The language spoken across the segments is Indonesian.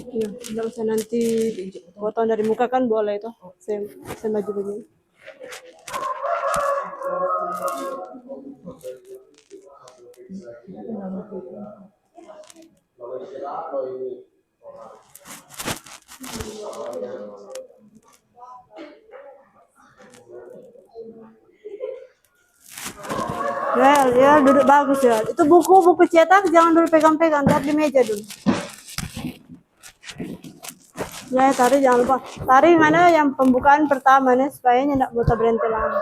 Iya, nggak usah nanti potong dari muka kan boleh itu. Saya maju begini. Ya, duduk bagus ya. Itu buku cetak jangan dulu pegang-pegang, taruh di meja dulu. Ya, tarik jangan lupa. Tarik mana yang pembukaan pertama nih supaya tidak buta berhenti lama.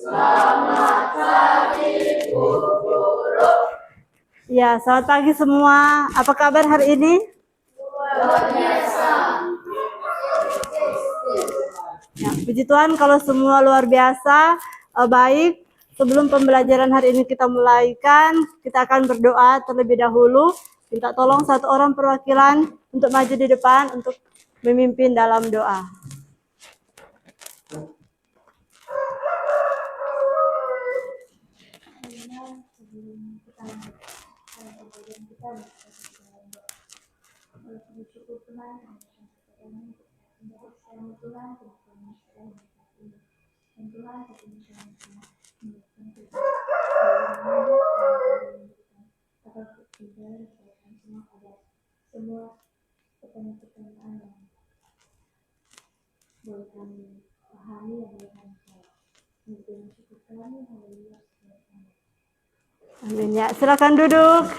Selamat pagi, Bu Guru. Ya, selamat pagi semua. Apa kabar hari ini? Luar biasa. Ya, puji Tuhan kalau semua luar biasa, baik. Sebelum pembelajaran hari ini kita mulaikan, kita akan berdoa terlebih dahulu. Minta tolong satu orang perwakilan untuk maju di depan untuk memimpin dalam doa. Amin ya, silakan duduk.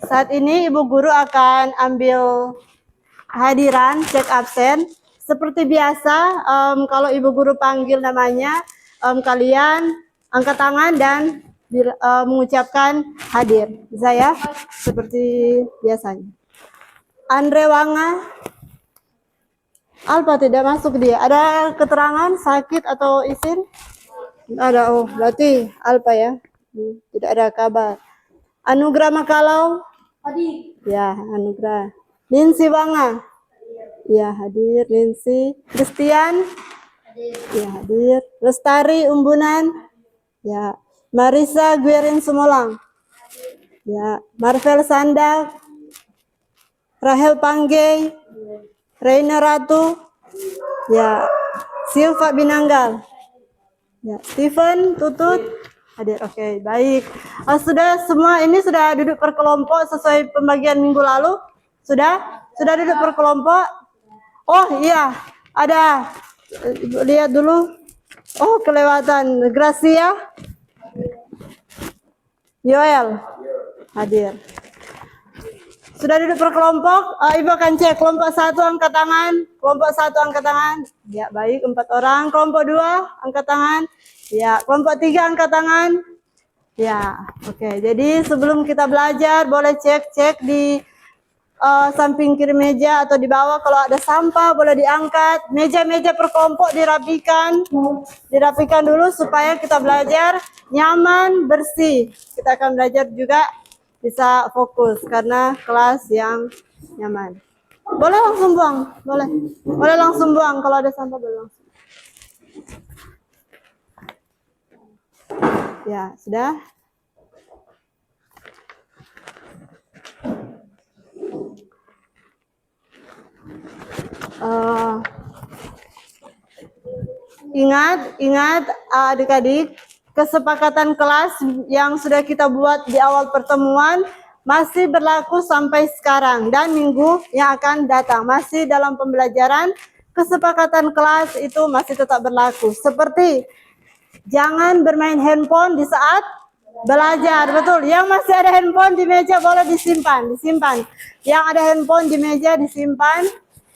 Saat ini Ibu Guru akan ambil hadiran, cek absen. Seperti biasa, kalau Ibu Guru panggil namanya, kalian angkat tangan dan mengucapkan hadir. Bisa ya? Seperti biasanya. Andre Wanga. Alpa tidak masuk dia. Ada keterangan sakit atau izin? Ada. Oh, berarti Alpa ya. Tidak ada kabar. Anugrah Makalau. Hadir. Ya, Anugrah. Ninsi Wanga. Ya, hadir. Ninsi. Christian. Hadir. Ya, hadir. Lestari Umbunan. Ya. Marisa Guerin Sumolang. Ya. Marvel Sandak. Rahel Panggey. Reina Ratu. Ya. Silva Binanggal. Ya. Steven Tutut. Hadir. Oke, baik. Sudah semua ini sudah duduk per kelompok sesuai pembagian minggu lalu? Sudah? Sudah duduk per kelompok? Oh iya, ada. Lihat dulu. Oh, kelewatan. Gracia. Yoel. Hadir. Sudah duduk per kelompok? Ibu akan cek. Kelompok 1 angkat tangan. Kelompok 1 angkat tangan. Ya, baik. 4 orang. Kelompok 2 angkat tangan. Ya, kelompok 3 angkat tangan. Ya, oke. Jadi sebelum kita belajar, boleh cek di samping kiri meja atau di bawah. Kalau ada sampah, boleh diangkat. Meja-meja per kelompok dirapikan. Dirapikan dulu supaya kita belajar nyaman, bersih. Kita akan belajar juga bisa fokus karena kelas yang nyaman. Boleh langsung buang, boleh. Boleh langsung buang kalau ada sampah, boleh langsung. Ya, sudah. Ingat adik-adik, kesepakatan kelas yang sudah kita buat di awal pertemuan masih berlaku sampai sekarang dan minggu yang akan datang. Masih dalam pembelajaran, kesepakatan kelas itu masih tetap berlaku. Seperti jangan bermain handphone di saat belajar, betul. Yang masih ada handphone di meja boleh disimpan. Yang ada handphone di meja disimpan.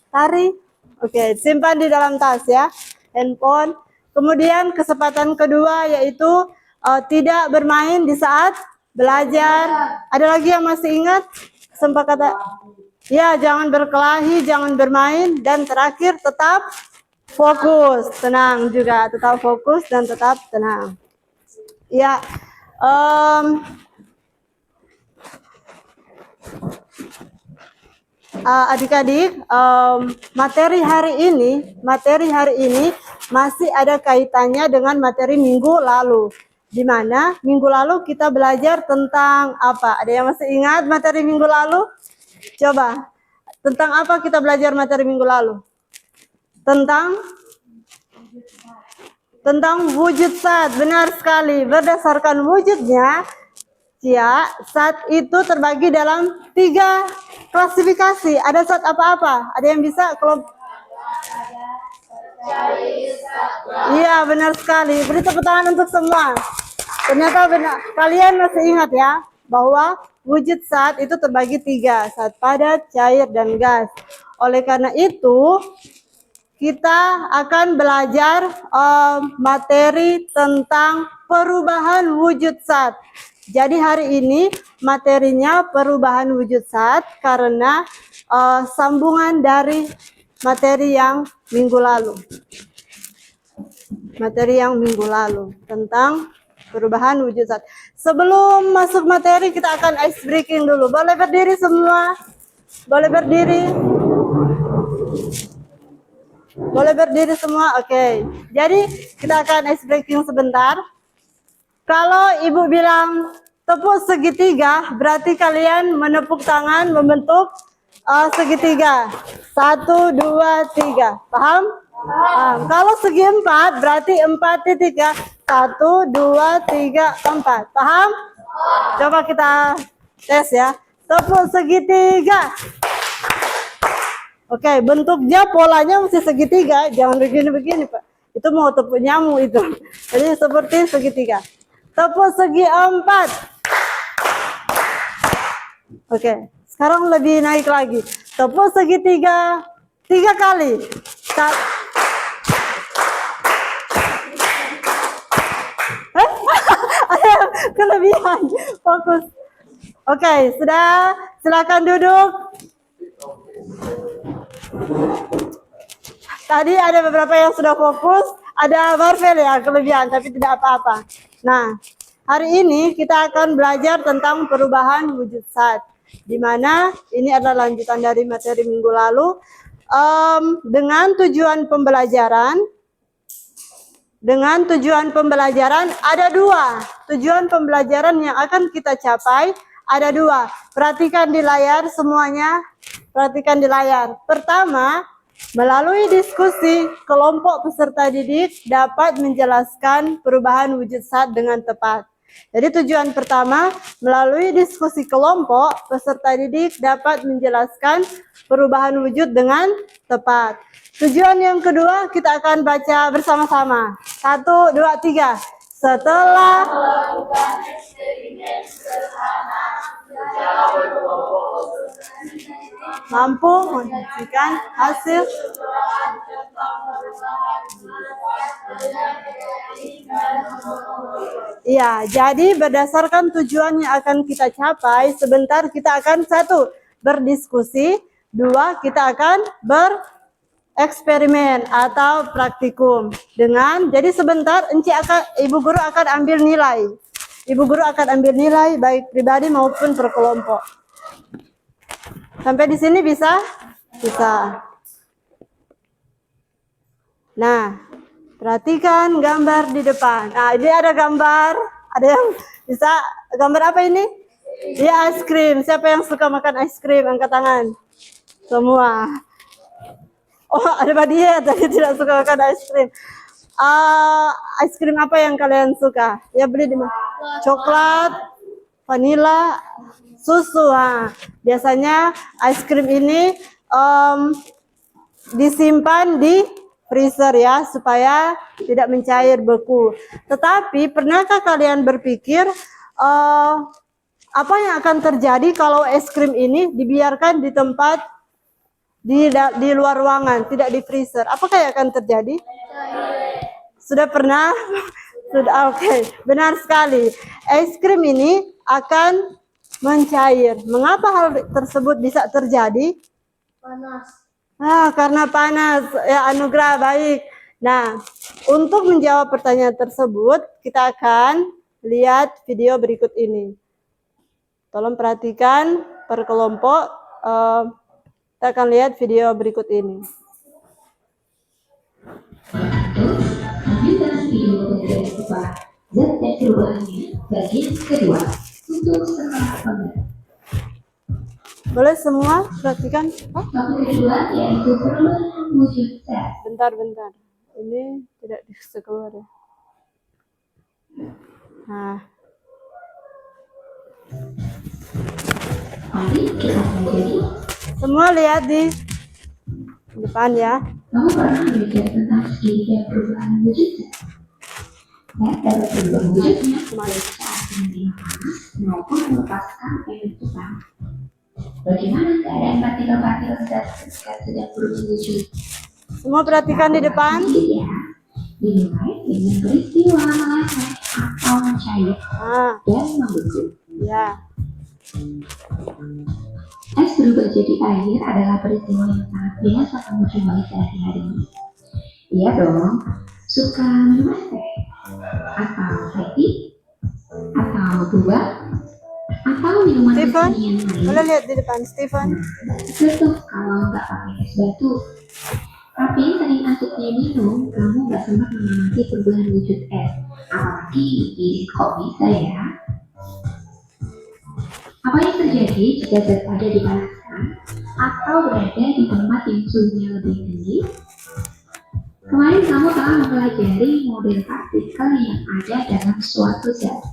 Tarik. Oke, simpan di dalam tas ya. Handphone. Kemudian kesempatan kedua yaitu tidak bermain di saat belajar. Ada lagi yang masih ingat kesepakatan? Ya, jangan berkelahi, jangan bermain, dan terakhir tetap fokus, tenang juga, tetap fokus dan tetap tenang. Ya, adik-adik, materi hari ini masih ada kaitannya dengan materi minggu lalu. Di mana minggu lalu kita belajar tentang apa? Ada yang masih ingat materi minggu lalu? Coba, tentang apa kita belajar materi minggu lalu? Tentang wujud zat, benar sekali. Berdasarkan wujudnya, ya, zat itu terbagi dalam 3 klasifikasi. Ada zat apa-apa? Ada yang bisa kelompok? Iya, benar sekali. Beri tepuk tangan untuk semua. Ternyata benar. Kalian masih ingat ya, bahwa wujud zat itu terbagi 3. Zat padat, cair, dan gas. Oleh karena itu, kita akan belajar materi tentang perubahan wujud zat. Jadi hari ini materinya perubahan wujud zat karena sambungan dari materi yang minggu lalu. Materi yang minggu lalu tentang perubahan wujud zat. Sebelum masuk materi kita akan ice breaking dulu. Boleh berdiri semua? Boleh berdiri? Boleh berdiri semua? Oke. Jadi kita akan ice breaking sebentar. Kalau ibu bilang tepuk segitiga, berarti kalian menepuk tangan membentuk segitiga. 1, 2, 3. Paham? Paham. Kalau segi 4, berarti 4 titik ya. 1, 2, 3, 4. Paham? Coba kita tes ya. Tepuk segitiga. Oke, bentuknya polanya mesti segitiga, jangan begini-begini Pak. Itu mau tepuk nyamuk itu. Jadi seperti segitiga. Tepuk segi 4. Oke, sekarang lebih naik lagi. Tepuk segitiga 3 kali. Ada kelebihan. Fokus. Oke, sudah. Silakan duduk. Tadi ada beberapa yang sudah fokus, ada Marvel ya kelebihan, tapi tidak apa-apa. Nah, hari ini kita akan belajar tentang perubahan wujud zat, di mana ini adalah lanjutan dari materi minggu lalu. Dengan tujuan pembelajaran ada 2. Tujuan pembelajaran yang akan kita capai ada 2. Perhatikan di layar semuanya. Perhatikan di layar. Pertama, melalui diskusi, kelompok peserta didik dapat menjelaskan perubahan wujud zat dengan tepat. Jadi tujuan pertama, melalui diskusi kelompok, peserta didik dapat menjelaskan perubahan wujud dengan tepat. Tujuan yang kedua, kita akan baca bersama-sama. 1, 2, 3. Setelah melakukan eksperimen sederhana, mampu menunjukkan hasil. Iya, jadi berdasarkan tujuan yang akan kita capai, sebentar kita akan 1, berdiskusi, 2, kita akan bereksperimen atau praktikum. Jadi sebentar Ibu Guru akan ambil nilai. Ibu Guru akan ambil nilai baik pribadi maupun per kelompok. Sampai di sini bisa? Bisa. Nah, perhatikan gambar di depan. Nah, ini ada gambar. Ada yang bisa gambar apa ini? Ya, es krim. Siapa yang suka makan es krim? Angkat tangan. Semua. Oh, ada Badia tadi tidak suka makan es krim. Es krim apa yang kalian suka? Ya, beli di mana? Coklat, vanila, susu. Biasanya es krim ini disimpan di freezer ya, supaya tidak mencair beku. Tetapi pernahkah kalian berpikir apa yang akan terjadi kalau es krim ini dibiarkan di tempat di luar ruangan, tidak di freezer? Apakah yang akan terjadi? Sudah pernah? Sudah, oke. Benar sekali. Es krim ini akan mencair. Mengapa hal tersebut bisa terjadi? Panas. Karena panas. Ya, Anugrah, baik. Nah, untuk menjawab pertanyaan tersebut, kita akan lihat video berikut ini. Tolong perhatikan per kelompok. Kita akan lihat video berikut ini. Lanjutkan video dari upah zat dan perubahannya bagian kedua untuk setelah pembahasan. Boleh semua perhatikan? Topik kedua yaitu perubahan wujud zat. Bentar. Ini tidak bisa keluar ya. Nah, Mari kita pelajari. semua lihat di depan ya. Kamu pernah belajar tentang segitiga perubahan wujud zat? Zat dapat berubah wujudnya baik saat menerima panas maupun melepaskan energi panas. Bagaimana keadaan partikel-partikel zat ketika sedang berubah wujud? Semua perhatikan di depan. Ya, dimulai dengan peristiwa meleleh atau mencair dan membeku. Ya. Es berubah jadi air adalah peristiwa yang sangat biasa kamu jumpai sehari-hari. Iya dong, suka minum es teh? Atau teh? Atau buah? Atau minuman Stephen, kekinian lain? boleh lihat di depan, Stephen. Betul kalau nggak pakai es batu. Tapi sering asiknya minum, kamu nggak sempat mengamati perubahan wujud es. Apalagi kok bisa ya? Apa yang terjadi jika zat pada dipanaskan atau berada di tempat yang suhunya lebih tinggi? Kemarin kamu telah mempelajari model partikel yang ada dalam suatu zat.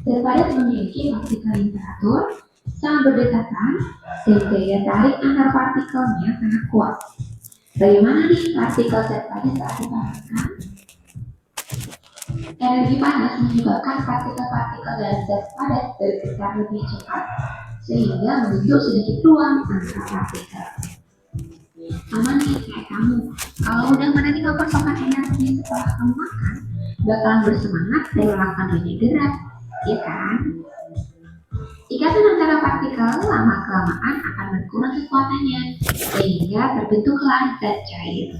Zat padat memiliki partikel temperatur sangat berdekatan dan daya tarik antar partikelnya sangat kuat. Bagaimana nih partikel zat padat saat dipanaskan? Energi panas menyebabkan partikel-partikel dalam zat padat bergetar lebih cepat sehingga membentuk sedikit ruang antara partikel. Sama nih kayak kamu, kalau udah menanti kekosongan energi setelah kamu makan, bakalan bersemangat dan melakukan banyak gerak, ya kan? Ikatan antara partikel lama-kelamaan akan berkurang kekuatannya sehingga terbentuklah zat cair.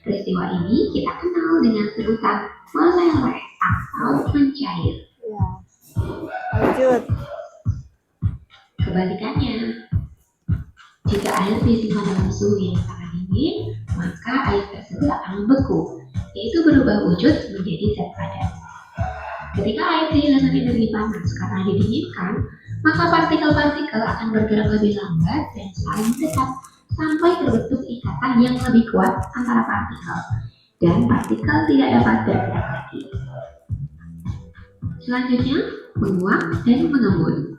Peristiwa ini kita kenal dengan sebutan meleleh atau mencair. Ya. Lanjut. Kebalikannya, jika air disimpan dalam suhu yang sangat dingin, maka air tersebut akan membeku, yaitu berubah wujud menjadi zat padat. Ketika air kehilangan energi panas karena didinginkan, maka partikel-partikel akan bergerak lebih lambat dan saling dekat sampai terbentuk ikatan yang lebih kuat antara partikel, dan partikel tidak dapat bergerak lagi. Selanjutnya, menguap dan mengembun.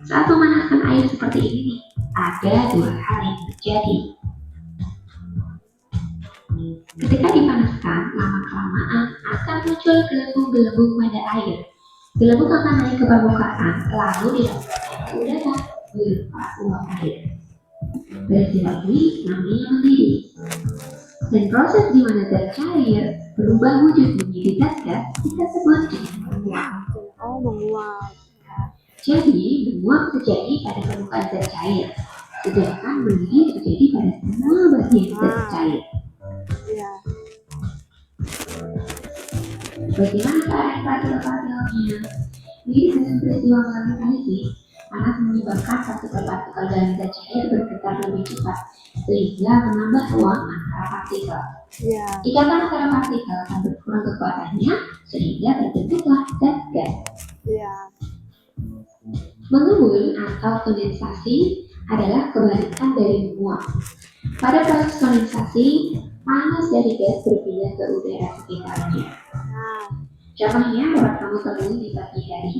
Saat memanaskan air seperti ini, ada dua hal yang terjadi. Ketika dipanaskan, lama-kelamaan akan muncul gelembung-gelembung pada air. Gelembung akan naik ke permukaan, lalu dilepaskan ke udara berupa uap air. Peristiwa ini namanya mendidih. Dan proses di mana zat cair berubah wujud menjadi zat gas kita sebut dengan menguap. Menguap. Jadi, menguap terjadi pada permukaan zat cair, sedangkan mendidih terjadi pada semua bagian zat cair. Ya. Bagaimana keadaan partikel-partikelnya? Mirip dengan peristiwa meleleh tadi, panas menyebabkan partikel-partikel dalam zat cair bergetar lebih cepat, sehingga menambah ruang antara partikel. Ya. Ikatan antara partikel akan berkurang kekuatannya, sehingga terbentuklah zat gas. Ya. Mengembun atau kondensasi adalah kebalikan dari menguap. Pada proses kondensasi, panas dari gas berpindah ke udara sekitarnya. Contohnya dapat kamu temui di pagi hari.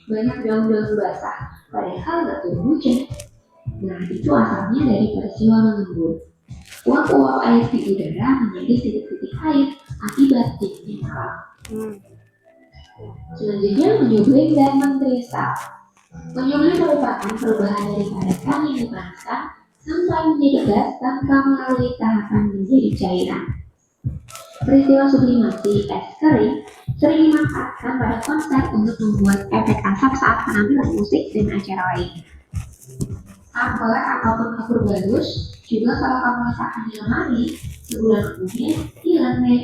Banyak daun-daun basah, padahal nggak turun hujan. Nah, itu asalnya dari peristiwa mengembun. Uap-uap air di udara menjadi titik-titik air akibat dinginnya malam. Selanjutnya, menyublim dan mengkristal. Menyublim merupakan perubahan dari padatan yang dipanaskan sampai menjadi gas tanpa melalui tahapan menjadi cairan. Peristiwa sublimasi es kering sering dimanfaatkan pada konser untuk membuat efek asap saat penampilan musik dan acara lain. Amper ataupun kapur bagus juga kalau kamu letakkan di lemari, sebulan kemudian hilang deh.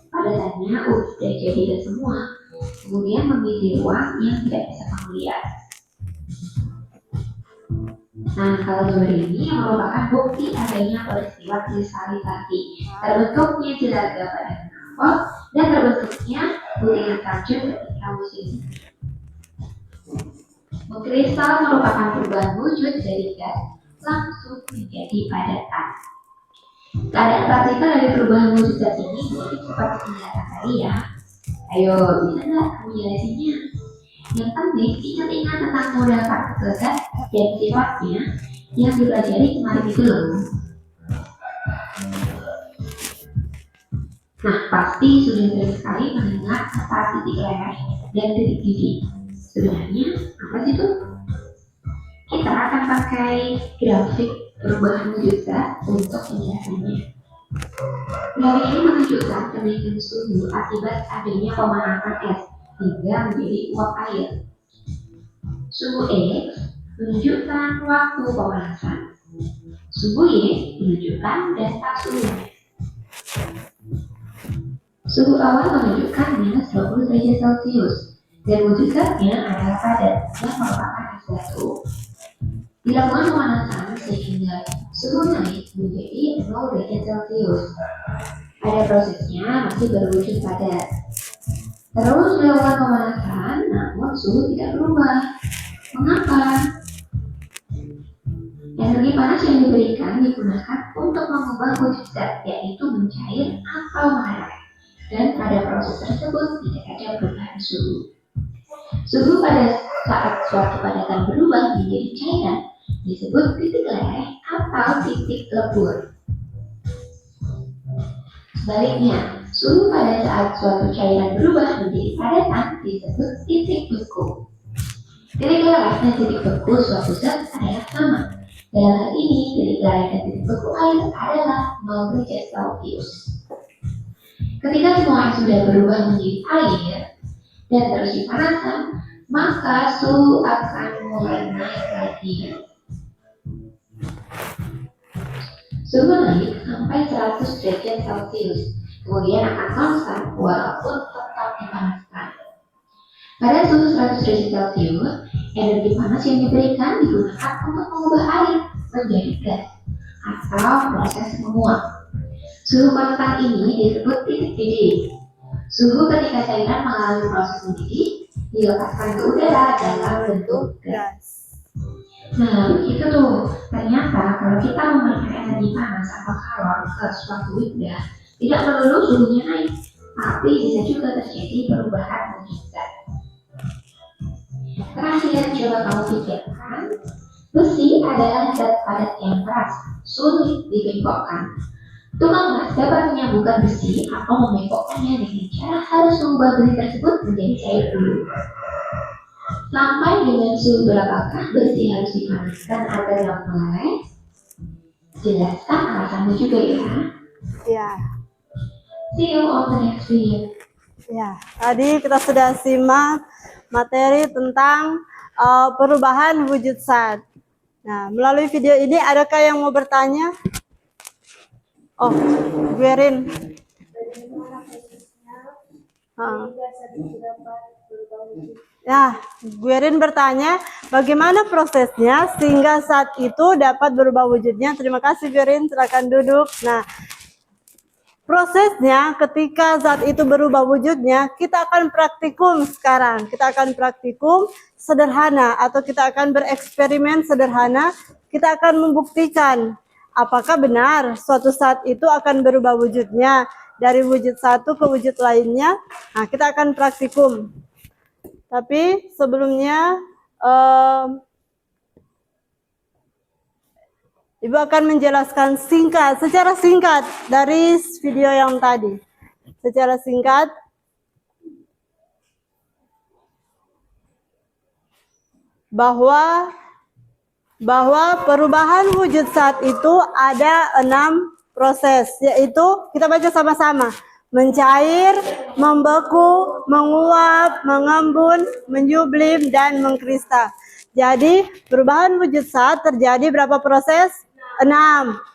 Pada saatnya udah jadi dan semua, kemudian memiliki ruang yang tidak bisa kamu lihat. Nah, kalau gambar ini merupakan bukti adanya peristiwa kristalisasi, terbentuknya jelaga pada knalpot dan terbentuknya butiran karbon ketika musim. Mengkristal merupakan perubahan wujud dari gas langsung menjadi padatan. Keadaan praktikal dari perubahan wujud zat ini mirip seperti penjelasan tadi ya. Ayo, bisa nggak kamu jelasinnya? Yang penting ingat-ingat tentang model partikel zat dan sifatnya yang dipelajari kemarin itu loh. Nah, pasti sudah sering sekali mendengar kata titik leleh dan titik didih. Sebenarnya apa sih itu? Kita akan pakai grafik perubahan wujud zat untuk penjelasannya. Grafik ini menunjukkan kenaikan suhu akibat adanya pemanasan es hingga menjadi uap air. Suhu X menunjukkan waktu pemanasan. Suhu Y menunjukkan data suhunya. Suhu awal menunjukkan minus 20 derajat Celcius dan wujud zatnya adalah padat yang merupakan es batu. Dilakukan pemanasan sehingga suhu naik menjadi 0 derajat Celcius. Pada prosesnya masih berwujud padat. Terus dilakukan pemanasan, namun suhu tidak berubah. Mengapa? Energi panas yang diberikan digunakan untuk mengubah wujud zat, yaitu mencair atau menghangat. Dan pada proses tersebut tidak ada perubahan suhu. Suhu pada saat suatu padatan berubah menjadi cairan disebut titik leleh atau titik lebur. Sebaliknya, suhu pada saat suatu cairan berubah menjadi padatan disebut titik beku. Titik leleh dan titik beku suatu zat adalah sama. Dalam hal ini, titik leleh dan titik beku air adalah 0 derajat Celcius. Ketika semua air sudah berubah menjadi air dan terus dipanaskan, maka suhu akan mulai naik lagi. Suhu naik sampai 100 derajat Celcius, kemudian akan konstan walaupun tetap dipanaskan. Pada suhu 100 derajat Celcius, energi panas yang diberikan digunakan untuk mengubah air menjadi gas atau proses menguap. Suhu konstan ini disebut titik didih. Suhu ketika cairan mengalami proses mendidih dilepaskan ke udara dalam bentuk gas. Nah, itu tuh. Ternyata kalau kita memberikan energi panas atau kalor ke suatu wadah, tidak melulu suhunya naik, tapi bisa juga terjadi perubahan wujud zat. Terakhir, coba kamu pikirkan, besi adalah zat padat yang keras, sulit dibengkokkan. Tukang gas dapat menyambungkan besi atau membengkokkannya dengan cara harus mengubah besi tersebut menjadi cair dulu. Sampai dengan suhu berapakah besi harus dipanaskan agar dapat meleleh? Jelaskan alasannya juga ya. Ya. See you on the next video. Ya, tadi kita sudah simak materi tentang perubahan wujud zat. Nah, melalui video ini adakah yang mau bertanya? Oh, Guerin. Ya, Guerin bertanya, bagaimana prosesnya sehingga zat itu dapat berubah wujudnya? Terima kasih, Guerin. Silakan duduk. Nah, prosesnya ketika zat itu berubah wujudnya, kita akan praktikum sekarang. Kita akan praktikum sederhana atau kita akan bereksperimen sederhana. Kita akan membuktikan apakah benar suatu zat itu akan berubah wujudnya dari wujud satu ke wujud lainnya. Nah, kita akan praktikum. Tapi sebelumnya Ibu akan menjelaskan secara singkat dari video yang tadi. Secara singkat, bahwa perubahan wujud zat itu ada 6 proses, yaitu kita baca sama-sama. mencair, membeku, menguap, mengembun, menyublim, dan mengkristal. Jadi perubahan wujud zat terjadi berapa proses? 6.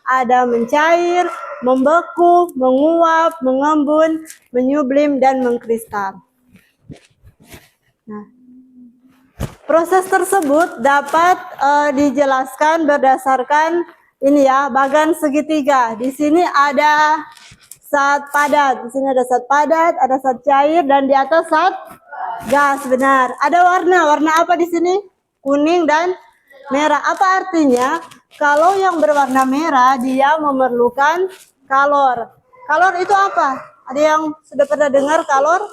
Ada mencair, membeku, menguap, mengembun, menyublim, dan mengkristal. Nah, proses tersebut dapat dijelaskan berdasarkan ini ya, bagan segitiga. Di sini ada zat padat, di sini ada zat padat, ada zat cair, dan di atas zat gas. Benar. Ada warna apa di sini? Kuning dan merah. Apa artinya? Kalau yang berwarna merah dia memerlukan kalor. Kalor itu apa? Ada yang sudah pernah dengar kalor?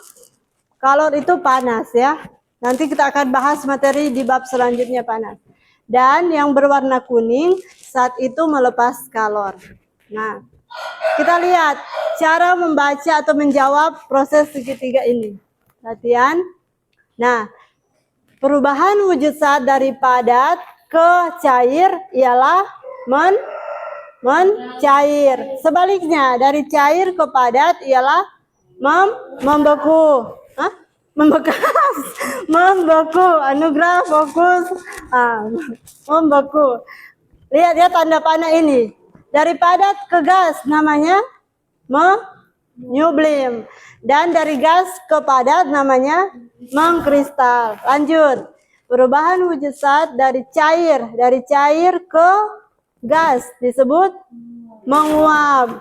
Kalor itu panas ya. Nanti kita akan bahas materi di bab selanjutnya panas. Dan yang berwarna kuning saat itu melepas kalor. Nah, kita lihat cara membaca atau menjawab proses segitiga ini. Perhatian. Nah, perubahan wujud zat dari padat ke cair ialah mencair. Sebaliknya, dari cair ke padat ialah membeku. Hah? Membekas, membeku. Anugerah fokus, membeku. Lihat ya tanda panah ini. Dari padat ke gas namanya menyublim, dan dari gas ke padat namanya mengkristal. Lanjut. Perubahan wujud zat dari cair ke gas disebut menguap.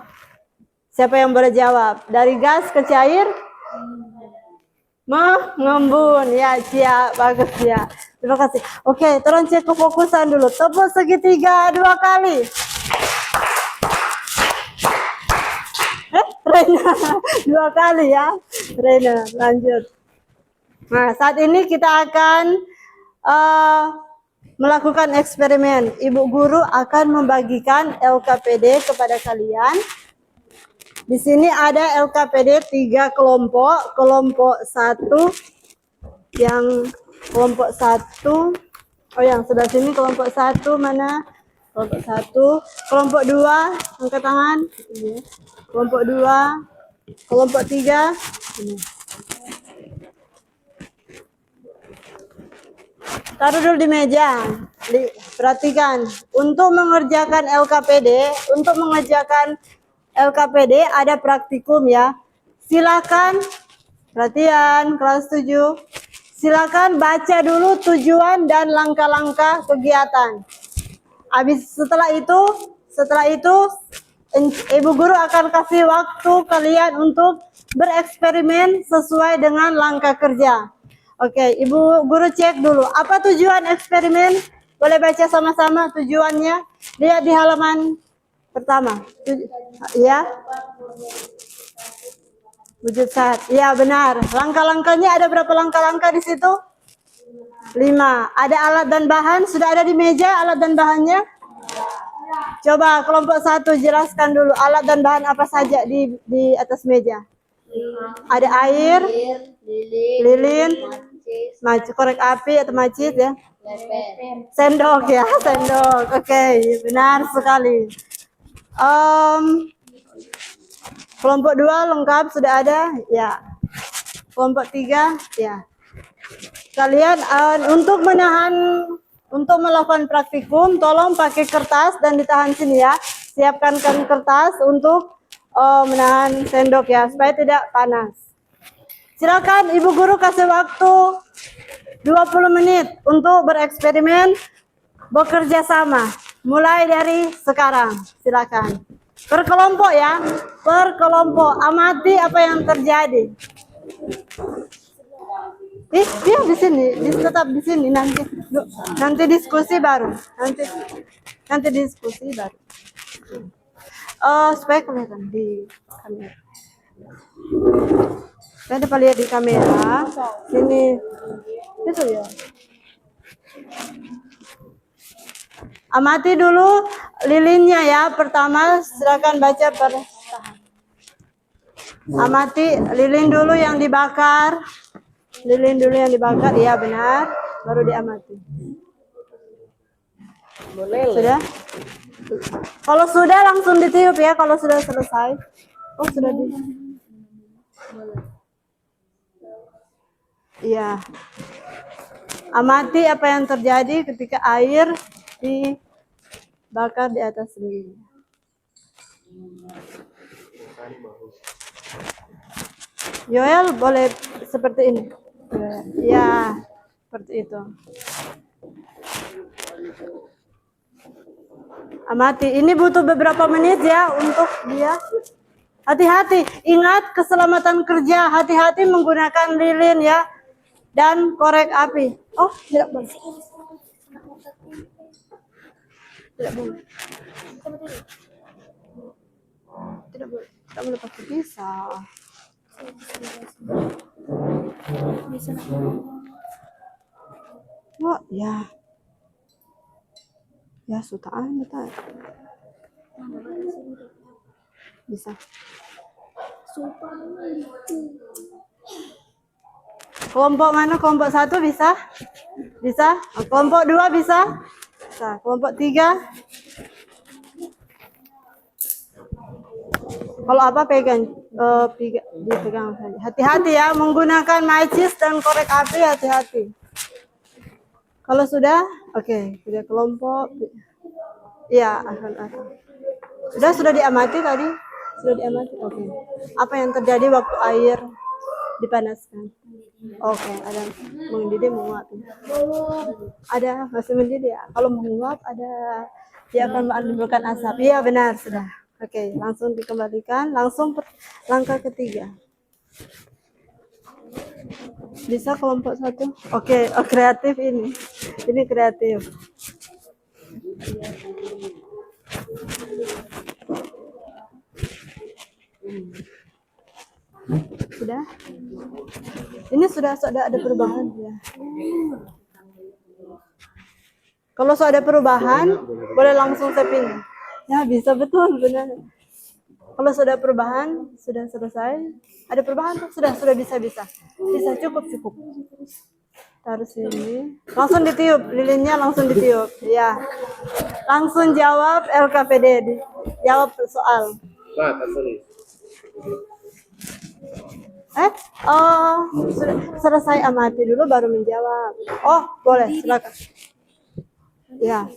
Siapa yang boleh jawab? Dari gas ke cair? Mengembun. Ya, siap. Bagus ya. Terima kasih. Oke, tolong cek kefokusan dulu. Tepuk segitiga 2 kali. Rena 2 kali ya. Rena, lanjut. Nah, saat ini kita akan melakukan eksperimen. Ibu guru akan membagikan LKPD kepada kalian. Di sini ada LKPD 3 kelompok. Kelompok 1 yang kelompok 1. Oh, yang sebelah sini kelompok 1 mana? Kelompok 1. Kelompok 2, angkat tangan. Kelompok 2. Kelompok 3. Ini. Taruh dulu di meja. Perhatikan, untuk mengerjakan LKPD ada praktikum ya. Silakan, perhatian kelas 7. Silakan baca dulu tujuan dan langkah-langkah kegiatan. Setelah itu Ibu guru akan kasih waktu kalian untuk bereksperimen sesuai dengan langkah kerja. Oke, Ibu guru cek dulu. Apa tujuan eksperimen? Boleh baca sama-sama tujuannya? Lihat di halaman pertama. Ya. Wujud zat. Ya, benar. Langkah-langkahnya ada berapa langkah-langkah di situ? 5. Ada alat dan bahan? Sudah ada di meja alat dan bahannya? Coba kelompok 1 jelaskan dulu alat dan bahan apa saja di atas meja. Ada air, lilin, korek api atau macis ya. Sendok ya, sendok. Oke, benar sekali. Kelompok 2 lengkap sudah ada ya. Kelompok 3 ya. Kalian untuk melakukan praktikum tolong pakai kertas dan ditahan sini ya. Siapkan kertas untuk menahan sendok ya supaya tidak panas. Silakan Ibu guru kasih waktu 20 menit untuk bereksperimen bekerja sama. Mulai dari sekarang. Silakan. Per kelompok ya. Per kelompok. Amati apa yang terjadi. Dia di sini, tetap di sini nanti diskusi baru. Nanti diskusi baru. Supaya kelihatan di kamera. Saya dapat lihat di kamera. Sini. Itu ya. Amati dulu lilinnya ya. Pertama silakan baca amati lilin dulu yang dibakar. Lilin dulu yang dibakar, iya benar. Baru diamati. Boleh. Sudah? Kalau sudah langsung ditiup ya. Kalau sudah selesai. Oh sudah di. Iya. Amati apa yang terjadi ketika air dibakar di atas lilin. Yoel boleh seperti ini. Ya, seperti itu. Amati. Ini butuh beberapa menit ya untuk dia. Hati-hati, ingat keselamatan kerja. Hati-hati menggunakan lilin ya. Dan korek api. Oh, tidak boleh. Tidak boleh. Tidak boleh. Tidak boleh pakai pisau. Oh, ya. Ya, sutaan kita. Bisa. Kelompok mana? Kelompok 1 bisa? Bisa? Kelompok 2 bisa? Bisa. Kelompok 3? Kalau apa pegang? Dipegang saja. Hati-hati ya, menggunakan macis dan korek api, hati-hati. Kalau sudah, oke, sudah kelompok. Iya, sudah diamati tadi? Sudah diamati, oke. Apa yang terjadi waktu air dipanaskan? Oke, ada mendidih, menguap. Ada masih mendidih ya. Kalau menguap ada, dia akan menimbulkan asap. Iya benar sudah. Oke, langsung dikembalikan. Langsung langkah ketiga. Bisa kelompok 1? Oke, oh, kreatif ini. Ini kreatif. Sudah? Ini sudah ada perubahan ya. Kalau sudah ada perubahan, boleh langsung sepin. Ya, bisa betul benar. Kalau sudah perubahan, sudah selesai. Ada perubahan tuh, sudah bisa. Bisa cukup. Taruh sini. Langsung ditiup, lilinnya langsung ditiup. Ya. Langsung jawab LKPD. Jawab soal. Sudah selesai amati dulu baru menjawab. Oh, boleh, silakan. Ya.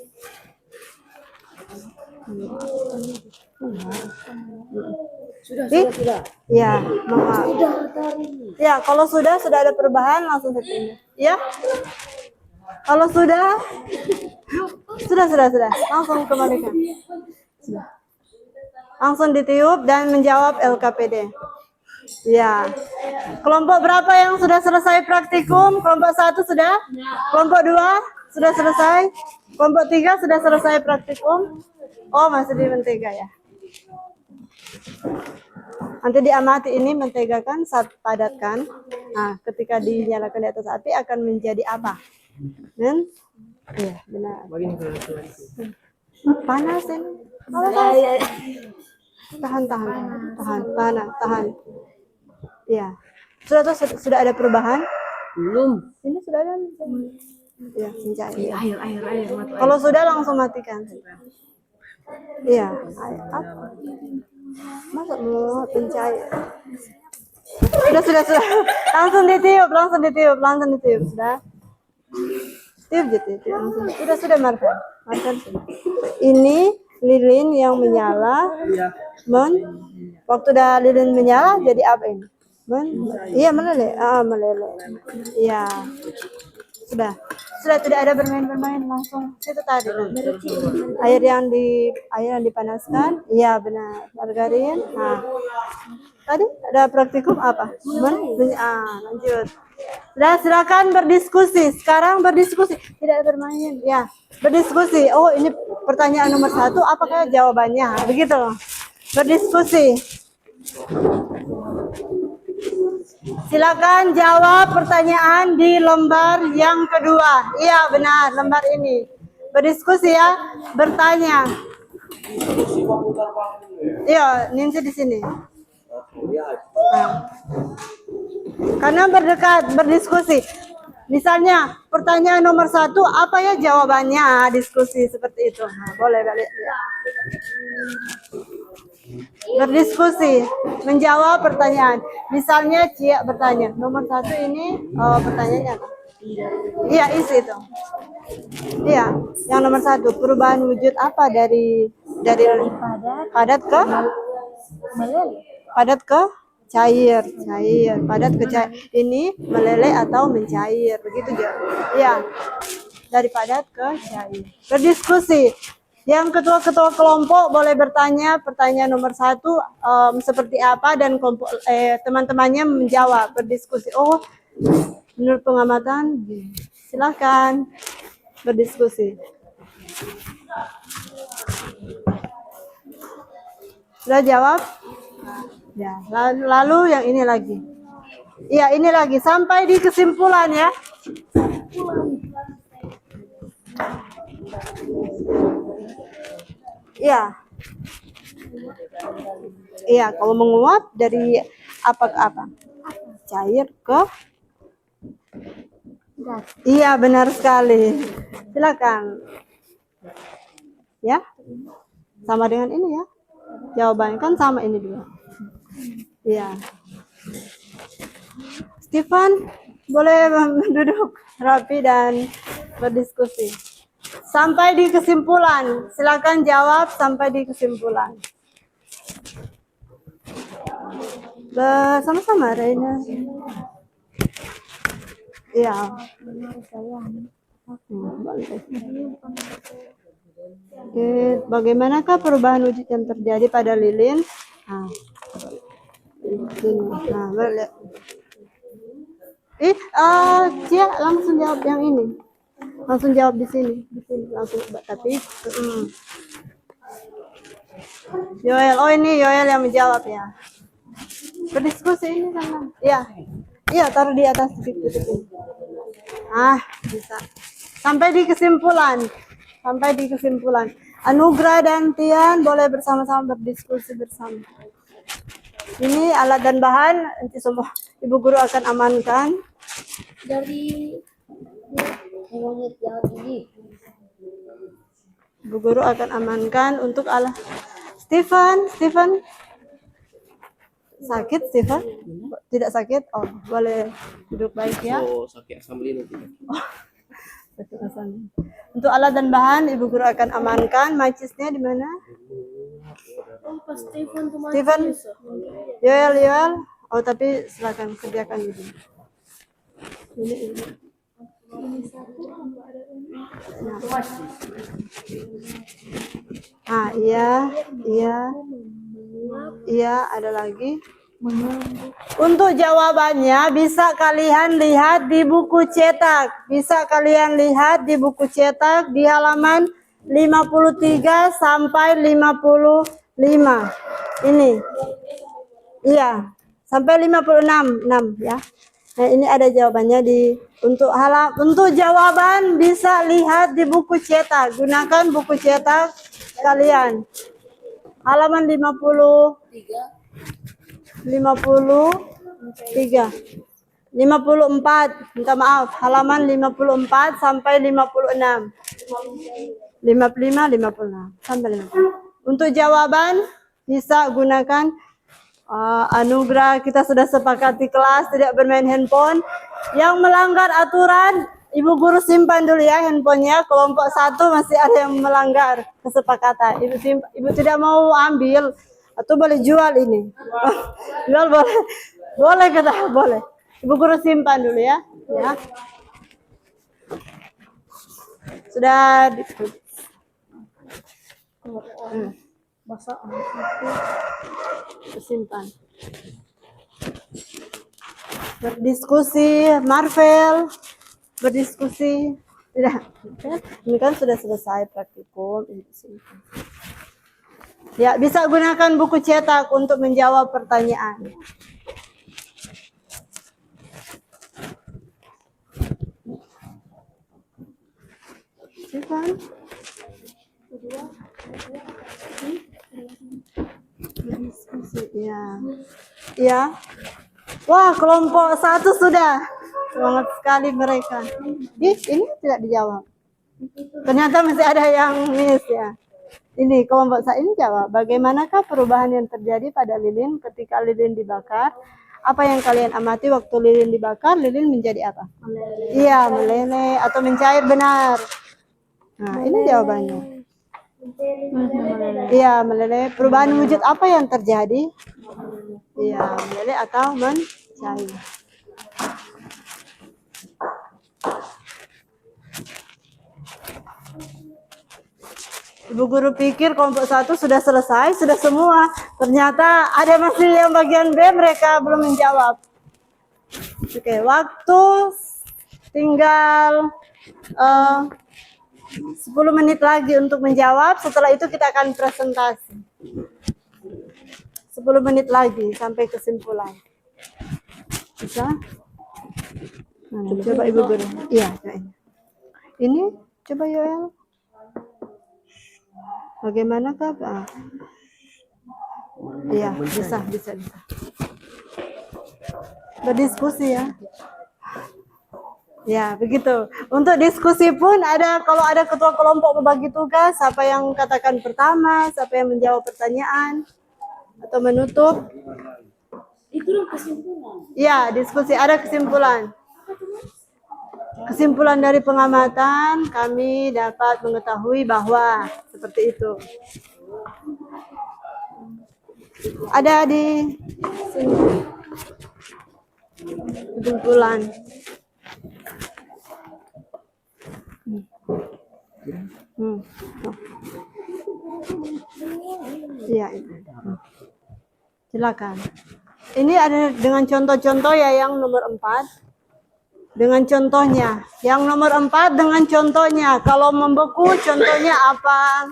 Sudah. Ya, maaf. Ya, kalau sudah ada perubahan langsung setting. Ya. Kalau sudah langsung kembalikan. Sudah. Langsung ditiup dan menjawab LKPD. Ya. Kelompok berapa yang sudah selesai praktikum? Kelompok 1 sudah? Kelompok 2 sudah selesai? Kelompok 3 sudah selesai praktikum? Oh, masih di mentega ya. Nanti diamati ini mentega kan saat padatkan. Nah, ketika dinyalakan di atas api akan menjadi apa? Iya, benar. Panas ini. Tahan. Ya. Sudah ada perubahan? Belum. Ini sudah ada. Ya, mencair. Air. Kalau sudah langsung matikan. Iya. Masa mau pencair? Sudah. Langsung ditiup. Sudah. Tiup gitu. Sudah Marvan. Ini lilin yang menyala. Waktu dah lilin menyala jadi apa ini? Iya, meleleh. Meleleh. Iya. Sudah tidak ada bermain langsung itu tadi air yang dipanaskan. Iya benar, margarin. Nah, tadi ada praktikum apa? Lanjut. Sudah, silakan berdiskusi. Sekarang berdiskusi, tidak bermain. Ya, berdiskusi. Oh, ini pertanyaan nomor 1. Apakah jawabannya? Begitu. Berdiskusi. Silakan jawab pertanyaan di lembar yang kedua. Iya benar, lembar ini. Berdiskusi ya, bertanya. Iya, Ninsi di sini. Nah. Karena berdekat, berdiskusi. Misalnya pertanyaan nomor 1, apa ya jawabannya? Diskusi seperti itu. Nah, boleh balik. Ya. berdiskusi, menjawab pertanyaan. Misalnya Cia bertanya, nomor 1 ini pertanyaannya apa? Iya, isi itu. Iya, yang nomor 1, perubahan wujud apa dari padat ke padat ke cair, padat ke cair. Ini meleleh atau mencair, begitu ya? Iya, dari padat ke cair. Berdiskusi. Yang ketua-ketua kelompok boleh bertanya pertanyaan nomor 1 seperti apa, dan kelompok teman-temannya menjawab, berdiskusi. Oh, menurut pengamatan, silakan berdiskusi. Sudah jawab? Ya, lalu yang ini lagi. Iya, ini lagi sampai di kesimpulan ya. Iya. Iya, kalau menguap dari apa ke apa? Cair ke gas. Iya, benar sekali. Silakan. Ya. Sama dengan ini ya. Jawabannya kan sama ini dua. Iya. Stefan, boleh duduk rapi dan berdiskusi. Sampai di kesimpulan. Silakan jawab sampai di kesimpulan. Bersama-sama Reina. Iya. Oke, bagaimanakah perubahan wujud yang terjadi pada lilin? Nah, nah boleh. Cia langsung jawab yang ini. Langsung jawab di sini langsung, tapi Yoel, oh ini Yoel yang menjawab ya. Berdiskusi ini sama. Iya, taruh di atas titik ini. Bisa. Sampai di kesimpulan. Anugrah dan Tian boleh bersama-sama berdiskusi bersama. Ini alat dan bahan nanti semua Ibu Guru akan amankan dari Ibu Guru akan amankan untuk alat. Stefan sakit, Stefan? Tidak sakit? Oh, boleh duduk baik ya. Sakit asam lambung. Untuk alat dan bahan Ibu Guru akan amankan. Macisnya di mana? Stefan, Yoel. Oh, tapi silakan kerjakan dulu. Ini. Iya, ada lagi. Untuk jawabannya bisa kalian lihat di buku cetak. Di halaman 53 sampai 55. Ini. Iya, sampai 56 ya. Nah, ini ada jawabannya untuk jawaban bisa lihat di buku cetak. Gunakan buku cetak kalian. Halaman 54, minta maaf, halaman 54 sampai 56. 55, 56 sampai 56. Untuk jawaban bisa gunakan anugerah. Kita sudah sepakati kelas tidak bermain handphone. Yang melanggar aturan Ibu Guru simpan dulu ya handphonenya. Kelompok 1 masih ada yang melanggar kesepakatan. Ibu tidak mau ambil atau boleh jual ini. Jual boleh. Boleh kata boleh. Ibu Guru simpan dulu ya. Sudah simpan. Berdiskusi, Marvel. Berdiskusi. Tidak. Ini kan sudah selesai praktikum. Ya, bisa gunakan buku cetak untuk menjawab pertanyaan. Silakan. Ya. Wah, kelompok 1 sudah. Semangat sekali mereka. Ini tidak dijawab. Ternyata masih ada yang miss ya. Ini kelompok saya ini jawab, bagaimanakah perubahan yang terjadi pada lilin ketika lilin dibakar? Apa yang kalian amati waktu lilin dibakar? Lilin menjadi apa? Iya, meleleh atau mencair, benar. Nah, ini jawabannya. Iya, meleleh. Perubahan wujud apa yang terjadi? Iya, meleleh atau mencair. Ibu guru pikir kelompok 1 sudah selesai, sudah semua. Ternyata ada masih yang bagian B, mereka belum menjawab. Oke, waktu tinggal 10 menit lagi untuk menjawab. Setelah itu kita akan presentasi. 10 menit lagi sampai kesimpulan. Bisa? Nah, coba Ibu guru. Iya, ini coba Yoel. Bagaimana Kak? Iya, bisa. Berdiskusi ya. Ya, begitu. Untuk diskusi pun ada, kalau ada ketua kelompok berbagi tugas, siapa yang katakan pertama, siapa yang menjawab pertanyaan atau menutup. Itu kesimpulan. Ya, diskusi ada kesimpulan. Kesimpulan dari pengamatan kami dapat mengetahui bahwa seperti itu. Ada di sini kesimpulan. Iya, silakan. Ini ada dengan contoh-contoh ya, yang nomor 4. Dengan contohnya. Yang nomor 4 dengan contohnya. Kalau membeku contohnya apa?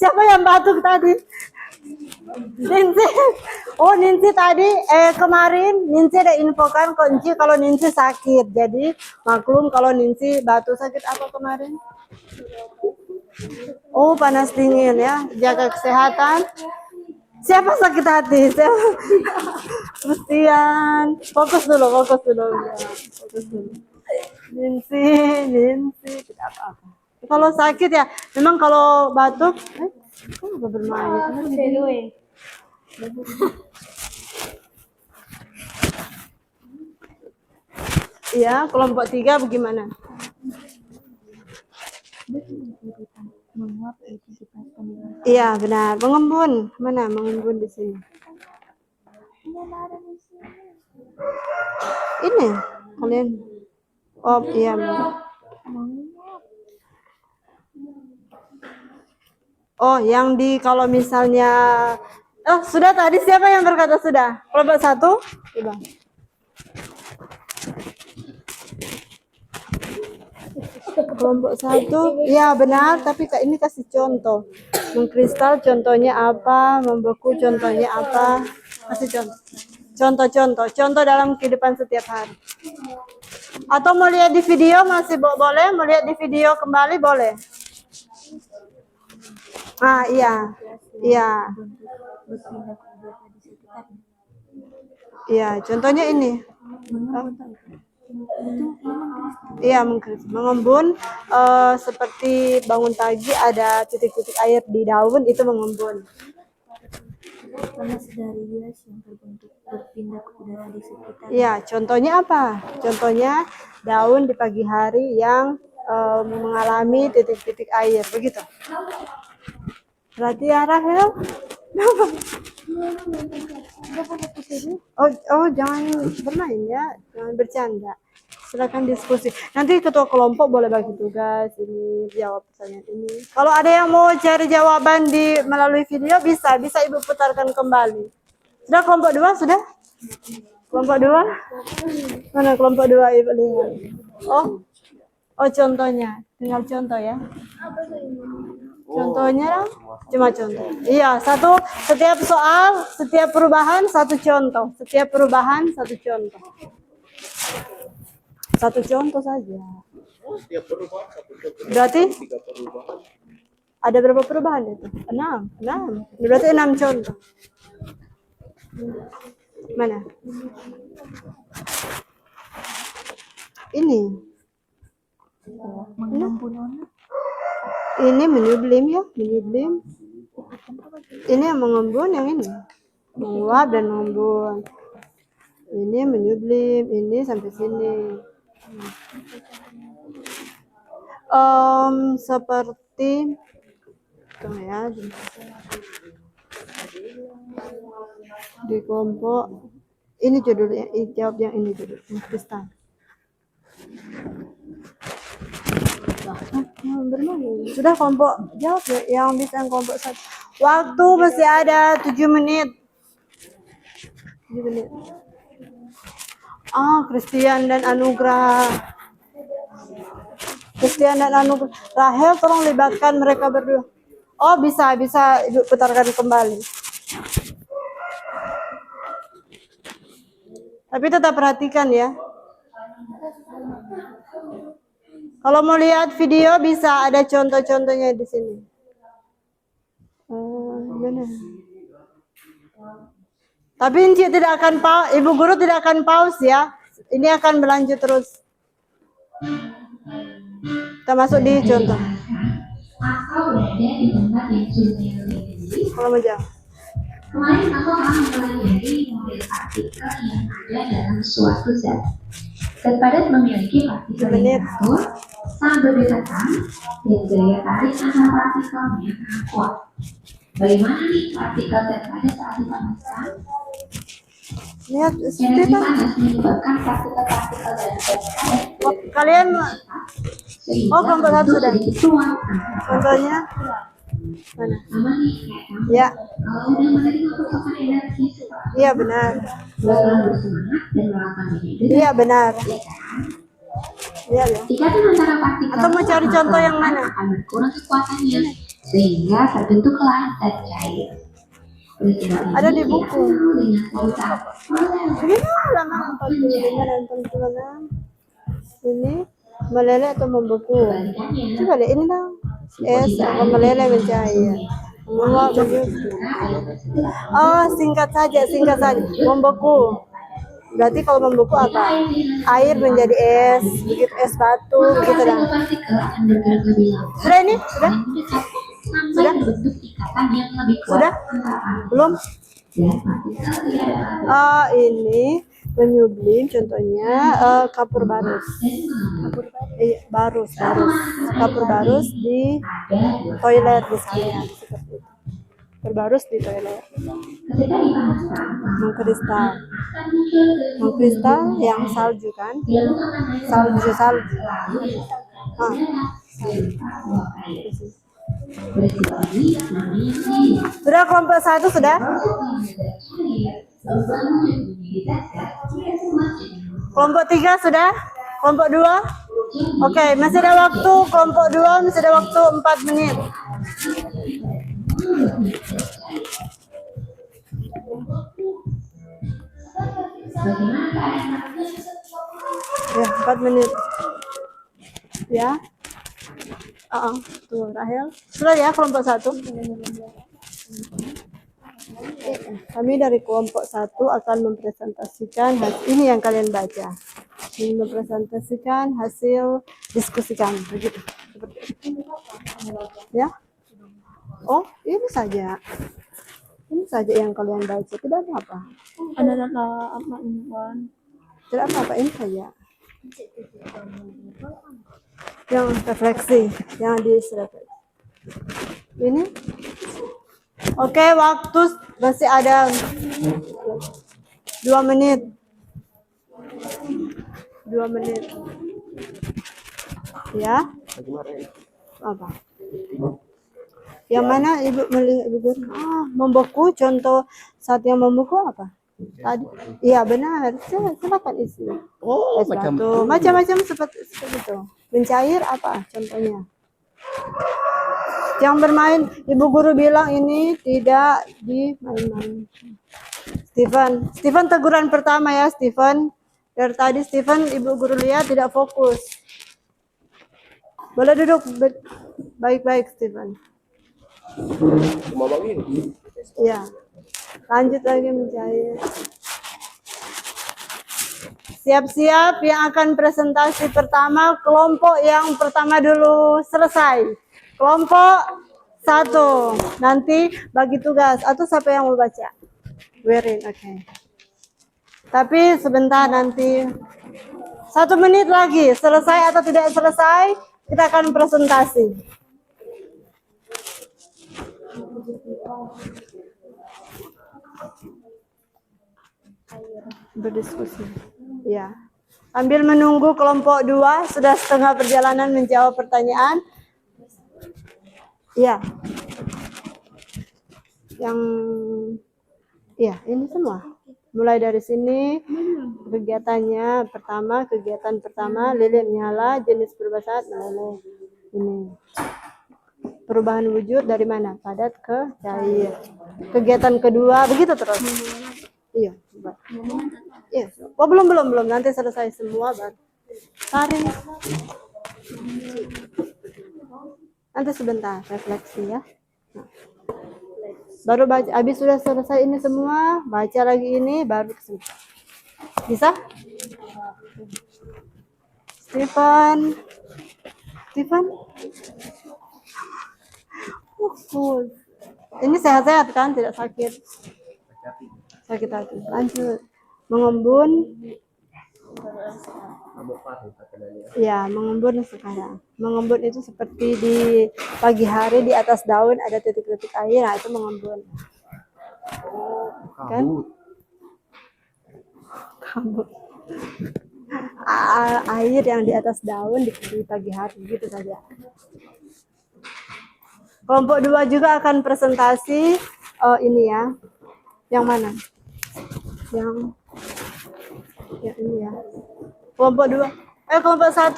Siapa yang batuk tadi? Ninsi. Oh, Ninsi tadi kemarin Ninsi ada infokan kunci kalau Ninsi sakit. Jadi maklum kalau Ninsi batuk. Sakit apa kemarin? Oh, panas dingin ya. Jaga kesehatan. Siapa sakit hati? Christian. Fokus dulu. Ninsi, tidak apa-apa. Kalau sakit ya, memang kalau batuk, kok nggak bermain? Iya, kelompok 3 bagaimana? Iya, benar. Mengembun. Mana mengembun di sini? Ini kalian. Oh, iya. Oh, yang di kalau misalnya sudah tadi siapa yang berkata sudah? Kelompok 1? Coba. Kelompok 1, ya benar, tapi ini kasih contoh. Mengkristal contohnya apa, membeku contohnya apa, kasih contoh dalam kehidupan setiap hari. Atau mau lihat di video masih boleh, mau lihat di video kembali boleh. Ah, iya. Iya, contohnya ini. Iya, mengembun seperti bangun pagi ada titik-titik air di daun, itu mengembun. Panas dari gas yang terbentuk berpindah ke udara di sekitar. Iya, contohnya apa? Contohnya daun di pagi hari yang mengalami titik-titik air, begitu. Berarti ya Rahel? Oh, jangan bermain ya, jangan bercanda. Silakan diskusi. Nanti ketua kelompok boleh bagi tugas ini, jawab pertanyaan ini. Kalau ada yang mau cari jawaban melalui video bisa Ibu putarkan kembali. Sudah kelompok 2 sudah? Kelompok 2? Mana kelompok 2 Ibu lihat? Oh contohnya, tinggal contoh ya. Contohnya cuma contoh. Iya, setiap soal, setiap perubahan satu contoh. Setiap perubahan satu contoh. Satu contoh saja. Setiap perubahan satu contoh. Berarti 3 perubahan. ada berapa perubahan itu? 6. Berarti 6 contoh. Mana? Ini. Ini menyublim ya, menyublim. Ini yang mengembun, yang ini menguap dan mengembun. Ini menyublim, ini sampai sini. Seperti tunggu ya, di kelompok ini judulnya, jawab yang ini dulu, yang kristal. Sudah kelompok, jawab ya, yang bisa kelompok 1. Waktu masih ada 7 menit. 7 menit. Christian dan Anugrah. Christian dan Anugrah. Rahel, tolong libatkan mereka berdua. Oh, bisa Ibu putarkan kembali. Tapi tetap perhatikan ya. Kalau mau lihat video bisa ada contoh-contohnya di sini. Benar. Tapi tidak akan Ibu guru tidak akan pause ya. Ini akan berlanjut terus. Kita masuk di contoh. Atau berada di tempat yang sulit lebih. Kalau mau jawab. Kemarin aku akan mempelajari model partikel yang ada dalam suatu zat. Zat padat memiliki partikel yang teratur, sangat berdekatan, dan gaya tarik antara partikelnya sangat kuat. Bagaimana nih partikel zat padat saat dipanaskan? Lihat, Energi panas menyebabkan partikel-partikel dalam zat padat. Kalian kelompok 1 sudah. Ruang Contohnya mana? sama nih kayak kamu. Ya. Kalau udah menerima pasokan energi seperti Iya benar. bakalan bersemangat dan melakukan behavior. Iya benar. Ya kan? Iya ya. Ikatan antara partikel Atau mau cari contoh yang mana? akan berkurang kekuatannya sehingga terbentuklah zat cair. Oleh sebab ini, Ada di buku. dengan sebutan Ini halaman 45 dan 46. Ini meleleh atau membeku. Coba lihat ini dong. Es akan meleleh mencair. Menguap menjadi. Oh, singkat saja. Membeku. Berarti kalau membeku apa? Air menjadi es, begitu es batu, begitu dah. partikel akan bergerak lebih lambat. Sudah ini? Sudah? Sampai terbentuk ikatan yang lebih kuat Sudah? antara partikel Belum? dan partikel tidak ada. Ini menyublim contohnya kapur barus. Kapur barus di toilet misalnya seperti itu. Kapur barus di toilet. Ketika dipanaskan, Mengkristal yang salju kan? Salju. Sudah kelompok 1 sudah? Kelompok 3 sudah? Kelompok 2? Oke, masih ada waktu. Kelompok 2 masih ada waktu 4 menit. Ya, 4 menit. Ya. Tuh, Rahel. Sudah ya kelompok 1. Kami dari kelompok 1 akan mempresentasikan ini yang kalian baca. Ini mempresentasikan hasil diskusikan begitu. Ya. Oh, ini saja. Ini saja yang kalian baca. Tidak ada apa. Ada apa? Tidak apa-apa, ini saja. Yang refleksi, yang disrefleksi. Ini. Oke, waktu masih ada 2 menit. 2 menit. Ya. Apa? Yang mana Ibu melihat Ibu Guru? Membeku, contoh saat yang membeku apa? Tadi. Iya, benar. Silakan isi. Oh, macam-macam seperti itu. Mencair apa contohnya? Yang bermain, Ibu Guru bilang ini tidak dimain-main. Stephen teguran pertama ya, Stephen. Dari tadi Stephen Ibu Guru lihat tidak fokus. Boleh duduk baik-baik, Stephen. Cuma begini. Ya. Lanjut lagi mencair. Siap-siap yang akan presentasi pertama, kelompok yang pertama dulu selesai. Kelompok 1 nanti bagi tugas atau siapa yang mau baca? Werin, oke. Tapi sebentar nanti 1 menit lagi selesai atau tidak selesai kita akan presentasi. Berdiskusi. Ya. Sambil menunggu kelompok 2 sudah setengah perjalanan menjawab pertanyaan. Ya. Yang ya, ini semua. Mulai dari sini kegiatan pertama lilin nyala, jenis perubahan meleleh. Ini. Perubahan wujud dari mana? Padat ke cair. Kegiatan kedua begitu terus. Iya, iya. Oh, belum. Nanti selesai semua baru. Tarik. Nanti sebentar refleksi ya. Nah. Baru baca, habis sudah selesai ini semua, baca lagi ini, baru kesempat. Bisa? Stephen. Ini sehat-sehat kan? Tidak sakit? Sakit hati. Lanjut. Mengembun. Ya, mengembun sekarang. Mengembun itu seperti di pagi hari di atas daun ada titik-titik air, nah itu mengembun. Kan? Kabut. Air yang di atas daun di pagi hari gitu saja. Kelompok 2 juga akan presentasi. Oh, ini ya. Yang mana? Yang ini ya. Kelompok 2. Kelompok 1.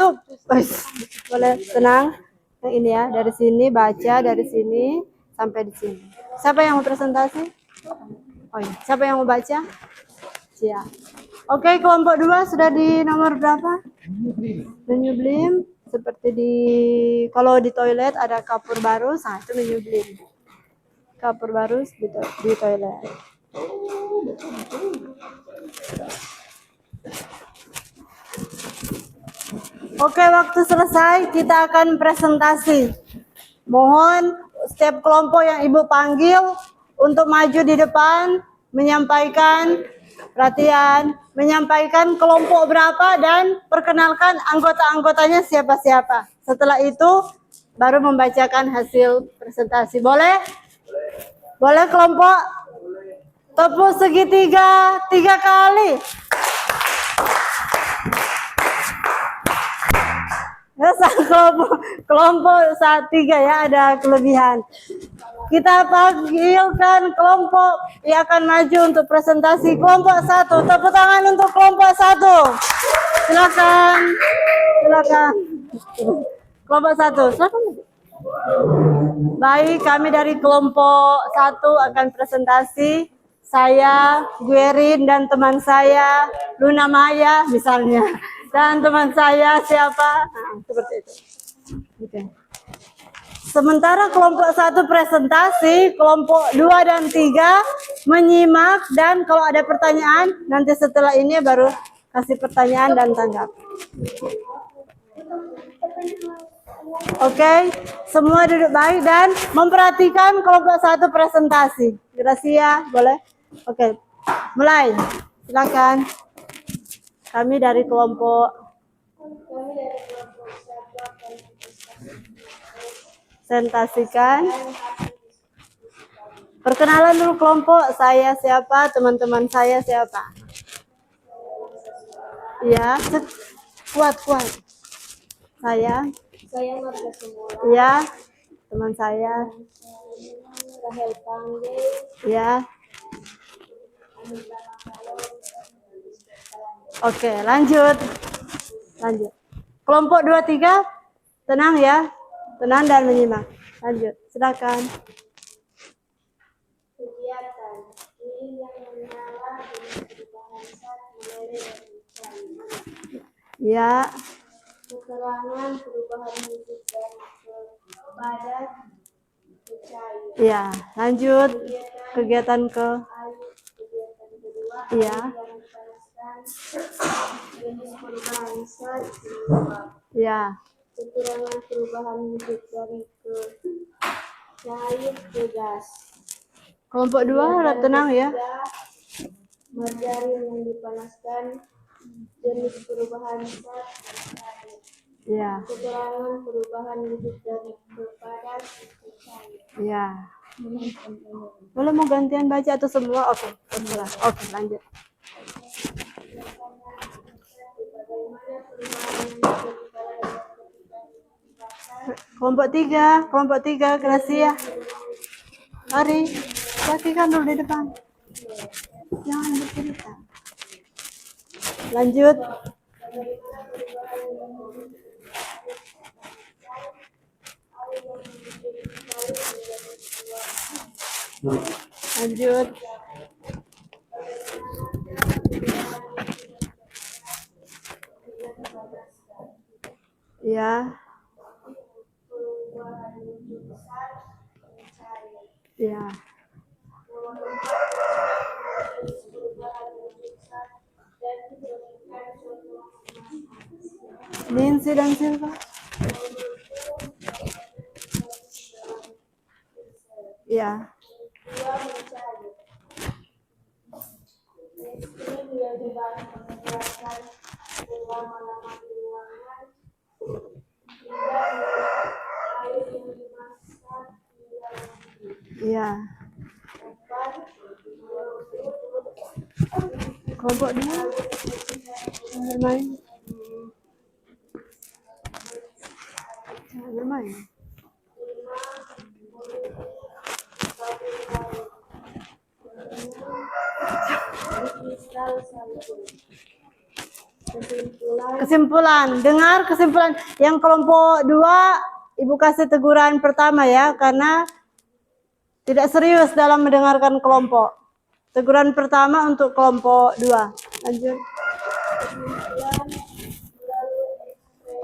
Boleh tenang. Yang ini ya, dari sini baca dari sini sampai di sini. Siapa yang mau presentasi? Oh iya, siapa yang mau baca? Siap. Oke, kelompok 2 sudah di nomor berapa? Menyublim. Seperti kalau di toilet ada kapur barus, nah itu menyublim. Kapur barus di toilet. Oke, waktu selesai kita akan presentasi. Mohon setiap kelompok yang Ibu panggil untuk maju di depan, menyampaikan perhatian, menyampaikan kelompok berapa dan perkenalkan anggota-anggotanya siapa-siapa. Setelah itu baru membacakan hasil presentasi. Boleh? Boleh kelompok? Tepuk segitiga 3 kali. Kelompok 3 ya, ada kelebihan. Kita panggilkan kelompok yang akan maju untuk presentasi. Kelompok 1, tepuk tangan untuk kelompok 1. Silakan. Kelompok 1, silakan. Baik, kami dari kelompok 1 akan presentasi. Saya, Guerin, dan teman saya, Luna Maya misalnya. Dan teman saya siapa? Nah, seperti itu. Oke. Sementara kelompok 1 presentasi, kelompok 2 dan 3 menyimak, dan kalau ada pertanyaan, nanti setelah ini baru kasih pertanyaan dan tanggap. Oke, semua duduk baik dan memperhatikan kelompok 1 presentasi. Gracia, boleh? Oke, mulai. Silakan. Kami dari kelompok presentasikan. Perkenalan dulu kelompok, saya siapa, teman-teman saya siapa. Ya, kuat. Saya Marga semua. Ya, teman saya. Rahel Pangge. Ya. Oke, lanjut. Kelompok 2, 3, tenang ya. Tenang dan menyimak. Lanjut, silakan. Kegiatan lilin yang menyala dengan perubahan zat meleleh dan cair. Ya. Keterangan perubahan wujud dari padat ke cair. Ya, lanjut. Kegiatan kedua. Ya. Jenis perubahan zat. Ya. keterangan perubahan wujud dari cair ke gas. Kelompok 2 tenang ya. Margarin yang dipanaskan, jenis perubahan zat cair. Ya, Keterangan perubahan wujud dari padat ke cair. ya. Boleh mau gantian baca atau semua? Oke, terserah. Oke, lanjut. Bagaimana perubahan yang terjadi pada gas ketika dibakar? Kelompok 3, Gracia. Mari, saksikan dulu di depan. Jangan bercerita. Lanjut. Lanjut. Ya. Ya. Nancy dan Silva. Ya. Listrik yang dibalaskan selama-lama di ruangan tidak air yang dimasak di dalam negeri. Ya. Kelompok 2. Bermain. Jangan bermain. Kesimpulan, dengar kesimpulan. Yang kelompok 2, Ibu kasih teguran pertama ya, karena tidak serius dalam mendengarkan kelompok. Teguran pertama untuk kelompok 2. Lanjut. Kesimpulan, melalui eksperimen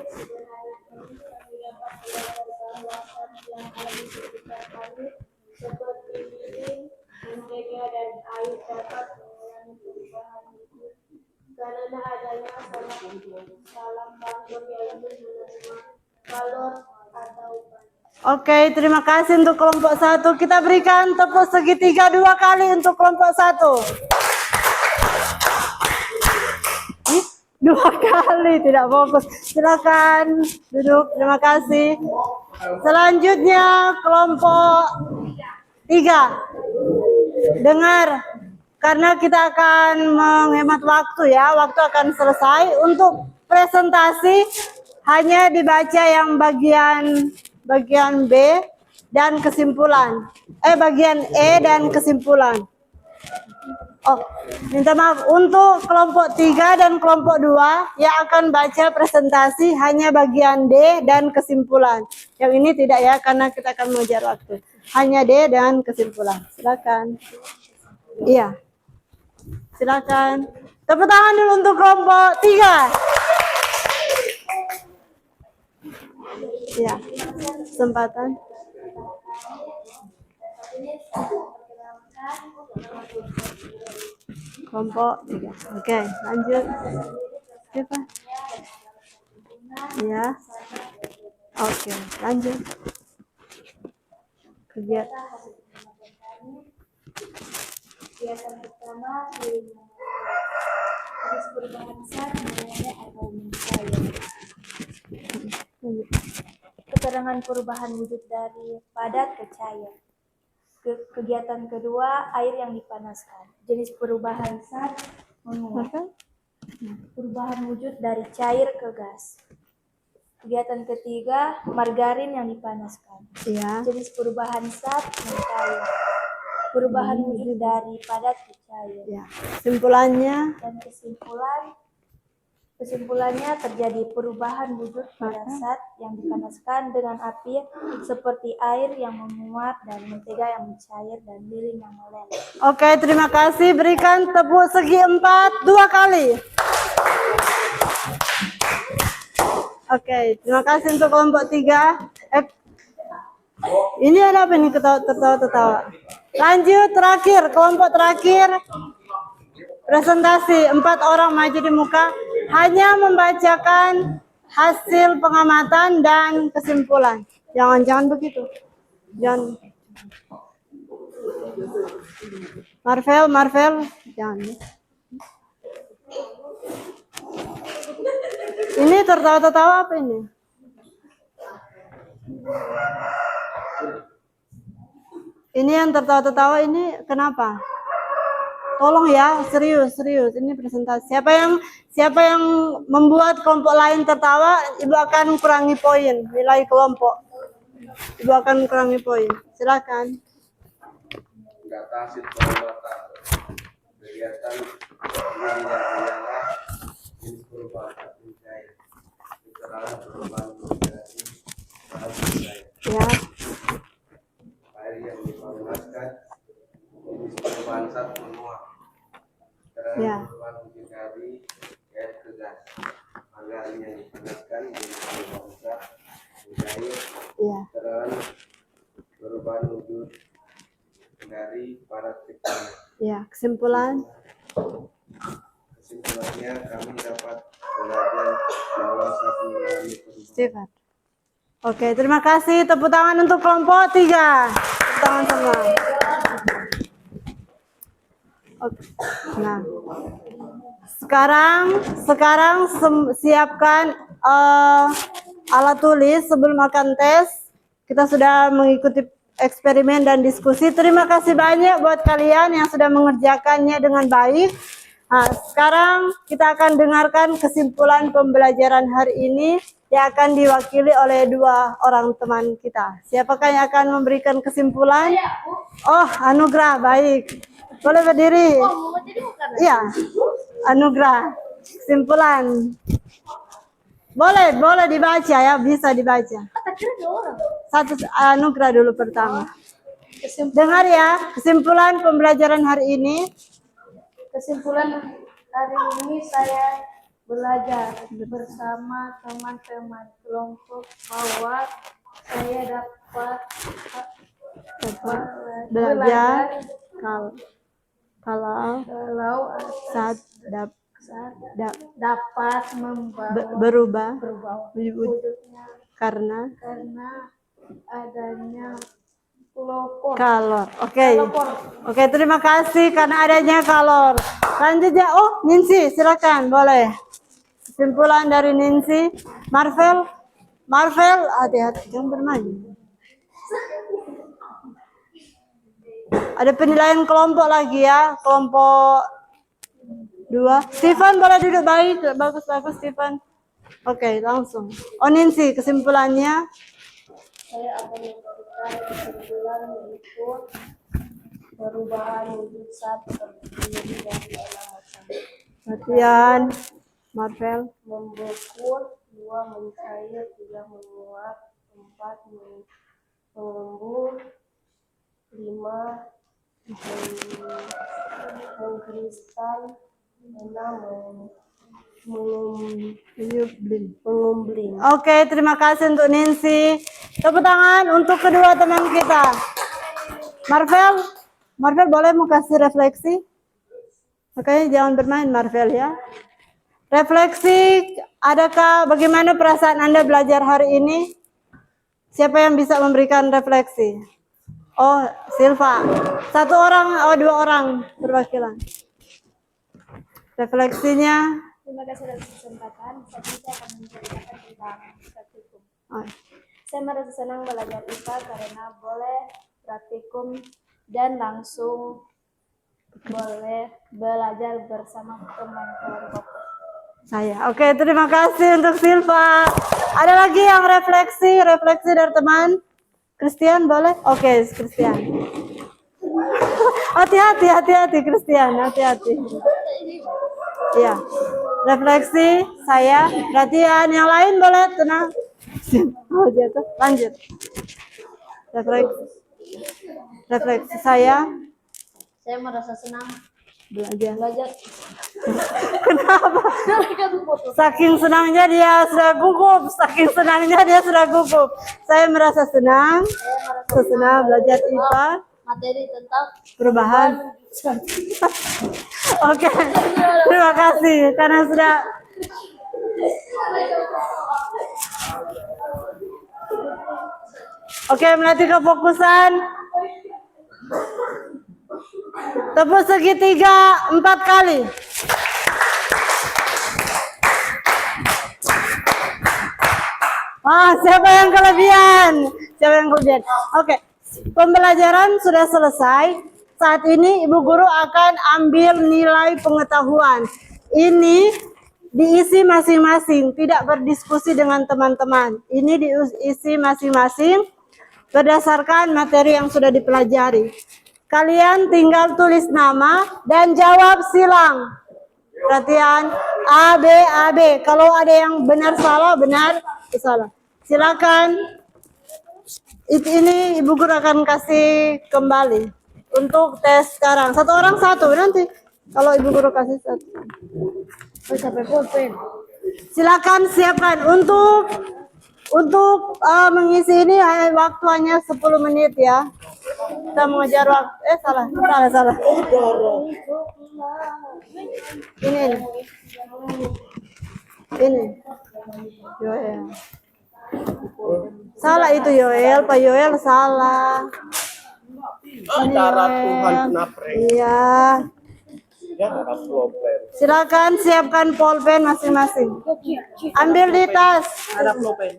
sederhana ini kami dapat belajar bahwa zat yang ada di sekitar kami seperti lilin, mentega, dan air dapat mengalami perubahan wujud karena adanya salam bangun yang menerima kalor atau panas. Oke, terima kasih untuk kelompok 1. Kita berikan tepuk segitiga 2 kali untuk kelompok 1. 2 kali, tidak fokus. Silakan duduk, terima kasih. Selanjutnya kelompok 3. Dengar, karena kita akan menghemat waktu ya, waktu akan selesai. Untuk presentasi hanya dibaca yang bagian B dan kesimpulan. Bagian E dan kesimpulan. Oh, minta maaf. Untuk kelompok 3 dan kelompok 2 yang akan baca presentasi hanya bagian D dan kesimpulan. Yang ini tidak ya, karena kita akan mengejar waktu. Hanya D dan kesimpulan. Silakan. Iya. Silakan. Tepuk tangan dulu untuk kelompok 3. Iya. Kesempatan. Kelompok 3. Oke, lanjut. Siapa? Ya. Oke, lanjut. Kegiatan. Kegiatan pertama, jenis perubahan zat mengenai atau mencair. Keterangan perubahan wujud dari padat ke cair. Kegiatan kedua, air yang dipanaskan. Jenis perubahan zat menguap. Perubahan wujud dari cair ke gas. Kegiatan ketiga, margarin yang dipanaskan. Iya. Jenis perubahan zat mencair. Perubahan wujud dari padat ke cair. Ya. Kesimpulannya. Dan kesimpulannya terjadi perubahan wujud pada zat yang dipanaskan dengan api seperti air yang menguap dan mentega yang mencair dan lilin yang meleleh. Oke, terima kasih. Berikan tepuk segi 4 2 kali. Oke, terima kasih untuk kelompok 3. Ini ada apa nih tertawa-tertawa? Lanjut, terakhir, kelompok terakhir. Presentasi 4 orang maju di muka, hanya membacakan hasil pengamatan dan kesimpulan. Jangan begitu. Jangan. Marvel, jangan. Ini tertawa-tertawa apa ini? Ini yang tertawa-tertawa ini kenapa? Tolong ya, serius. Ini presentasi. Siapa yang membuat kelompok lain tertawa, Ibu akan kurangi poin nilai kelompok. Ibu akan kurangi poin. Silakan. Data hasil pengamatan kegiatan penelitian jenis perubahan cair, keterangan perubahan dari bahan cair, Ya, air yang dipanaskan, jenis perubahan zat menguap, keterangan Ya. perubahan wujud dari air ke gas, agar yang dipanaskan jenis perubahan zat mencair, ya, keterangan perubahan wujud dari panas ke cair. ya. Kesimpulan. Kesimpulannya, kami dapat belajar bahwa saat mengalami perubahan Stephen. Oke, terima kasih. Tepuk tangan untuk kelompok 3. Tepuk tangan semua. Oke. Nah, sekarang siapkan alat tulis sebelum akan tes. Kita sudah mengikuti eksperimen dan diskusi. Terima kasih banyak buat kalian yang sudah mengerjakannya dengan baik. Nah, sekarang kita akan dengarkan kesimpulan pembelajaran hari ini yang akan diwakili oleh 2 orang teman kita. Siapakah yang akan memberikan kesimpulan? Oh, Anugrah, baik. Boleh berdiri. Iya, Anugrah. Kesimpulan. Boleh dibaca ya, bisa dibaca. Satu Anugrah dulu pertama. Dengar ya, kesimpulan pembelajaran hari ini. Kesimpulan hari ini saya belajar bersama teman-teman kelompok bahwa saya dapat Belajar kalau kalau saat dapat membawa berubah wujudnya karena karena adanya kelompok kalor. Oke, terima kasih karena adanya kalor. Selanjutnya, Ninsi, silakan, boleh. Kesimpulan dari Ninsi. Marvel, hati-hati, jangan bermain. Ada penilaian kelompok lagi ya, kelompok 2. Stephen boleh duduk baik, bagus Stephen. Oke, langsung. Ninsi, kesimpulannya. saya akan memberikan kesimpulan yaitu perubahan wujud zat terdiri dari 6 macam. Latihan, Marvel. Membeku, 2 mencair, 3 menguap, 4 mengembur, 5 mengkristal, 6 mengumbling. Oke, terima kasih untuk Ninsi. Tepuk tangan untuk kedua teman kita. Marvel boleh mau kasih refleksi? Oke, jangan bermain Marvel ya. Refleksi, bagaimana perasaan Anda belajar hari ini? Siapa yang bisa memberikan refleksi? Oh, Silva. 1 orang, 2 orang perwakilan. Refleksinya. Terima kasih atas kesempatan. Saya akan menceritakan tentang praktikum. Oh. Saya merasa senang belajar IPA karena boleh praktikum dan langsung boleh belajar bersama teman kelompok saya. Oke, terima kasih untuk Silva. Ada lagi yang refleksi dari teman? Christian boleh? Oke, Christian. Hati-hati Christian, hati-hati. Iya. Refleksi saya, perhatian yang lain boleh tenang. Oh, jatuh. Lanjut. Refleksi saya. Saya merasa senang Belajar. Kenapa? Saking senangnya dia sudah gugup. Saya merasa senang. Senang belajar IPA. materi tentang Perubahan. Oke. Terima kasih karena sudah Oke, melatih kefokusan. Tepuk segitiga 4 kali. Siapa yang kelebihan? Siapa yang kelebihan? Oke, pembelajaran sudah selesai. Saat ini Ibu Guru akan ambil nilai pengetahuan. Ini diisi masing-masing, tidak berdiskusi dengan teman-teman. Ini diisi masing-masing berdasarkan materi yang sudah dipelajari. Kalian tinggal tulis nama dan jawab silang. Perhatian, A, B, A, B. Kalau ada yang benar salah, benar salah. Silakan. Ini Ibu Guru akan kasih kembali untuk tes sekarang. Satu orang satu nanti. Kalau Ibu Guru kasih satu. Sampai pulpen. Silakan siapkan untuk mengisi ini waktu hanya 10 menit ya. Kita mengejar waktu. Salah. Ini. Yoel. Salah itu Yoel, Pak Yoel salah. Cara Tuhan napre. Iya. Silakan siapkan pulpen masing-masing. Ambil di tas. Ada pulpen.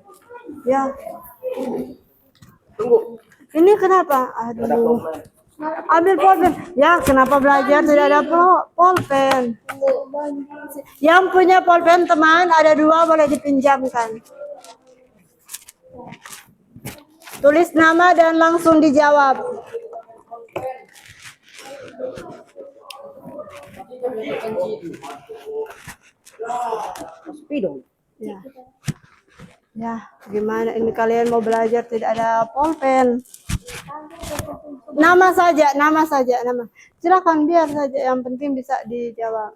Ya. Tunggu. Ini kenapa? Ada Aduh. pulpen. Ambil pulpen. Ya, kenapa belajar tidak ada pulpen? Yang punya pulpen teman ada 2 boleh dipinjamkan. Tulis nama dan langsung dijawab. Ya. Ya, gimana ini kalian mau belajar tidak ada pulpen? Nama saja. Silakan biar saja, yang penting bisa dijawab.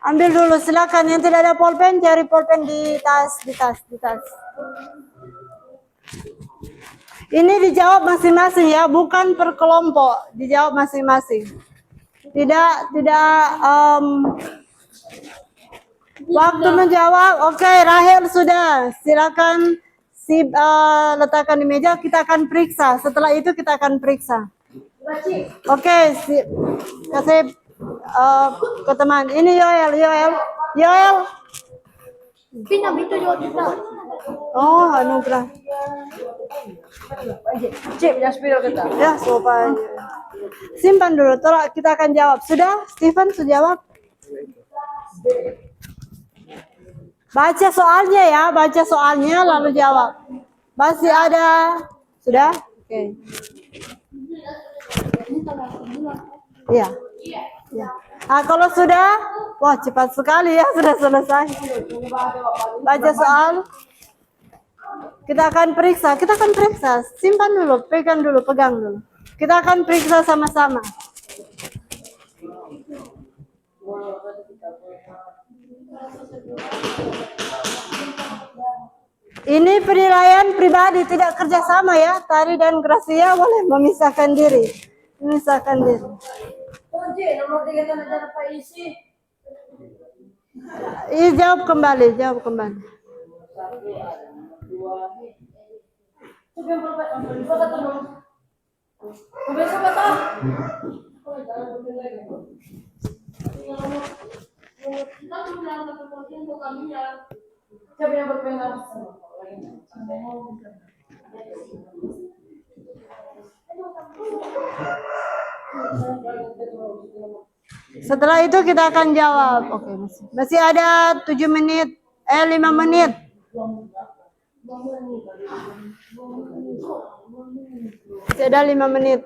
Ambil dulu, silakan. Yang tidak ada pulpen, cari pulpen di tas. Ini dijawab masing-masing ya, bukan per kelompok. Dijawab masing-masing. Tidak waktu menjawab. Oke, Rahel sudah. Silakan letakkan di meja, kita akan periksa. Setelah itu kita akan periksa. Oke, kasih ke teman. Ini Yoel. Pinam itu juga kita. Oh, Anugrah. Ya, sopan. Simpan dulu, kita akan jawab. Sudah, Stephen sudah jawab? Baca soalnya ya, lalu jawab. Masih ada? Sudah? Oke. Iya. Ya. Kalau sudah, wah cepat sekali ya, sudah selesai. Baca soal. Kita akan periksa. Simpan dulu, pegang dulu. Kita akan periksa sama-sama. Ini penilaian pribadi, tidak kerjasama ya. Tari dan Gracia boleh memisahkan diri. Jawab kembali. Setelah itu kita akan jawab. Oke, masih ada 5 menit. Masih ada 5 menit.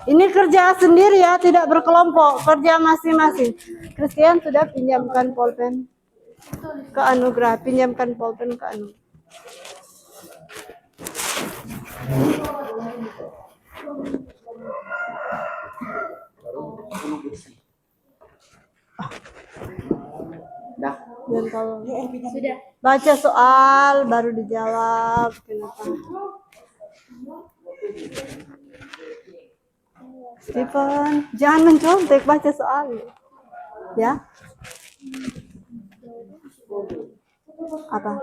Ini kerja sendiri ya, tidak berkelompok, kerja masing-masing. Christian sudah pinjamkan pulpen ke Anugrah, Dan kalau Sudah. baca soal baru dijawab. Kenapa? Stephen, jangan mencontek, baca soal ya. Apa?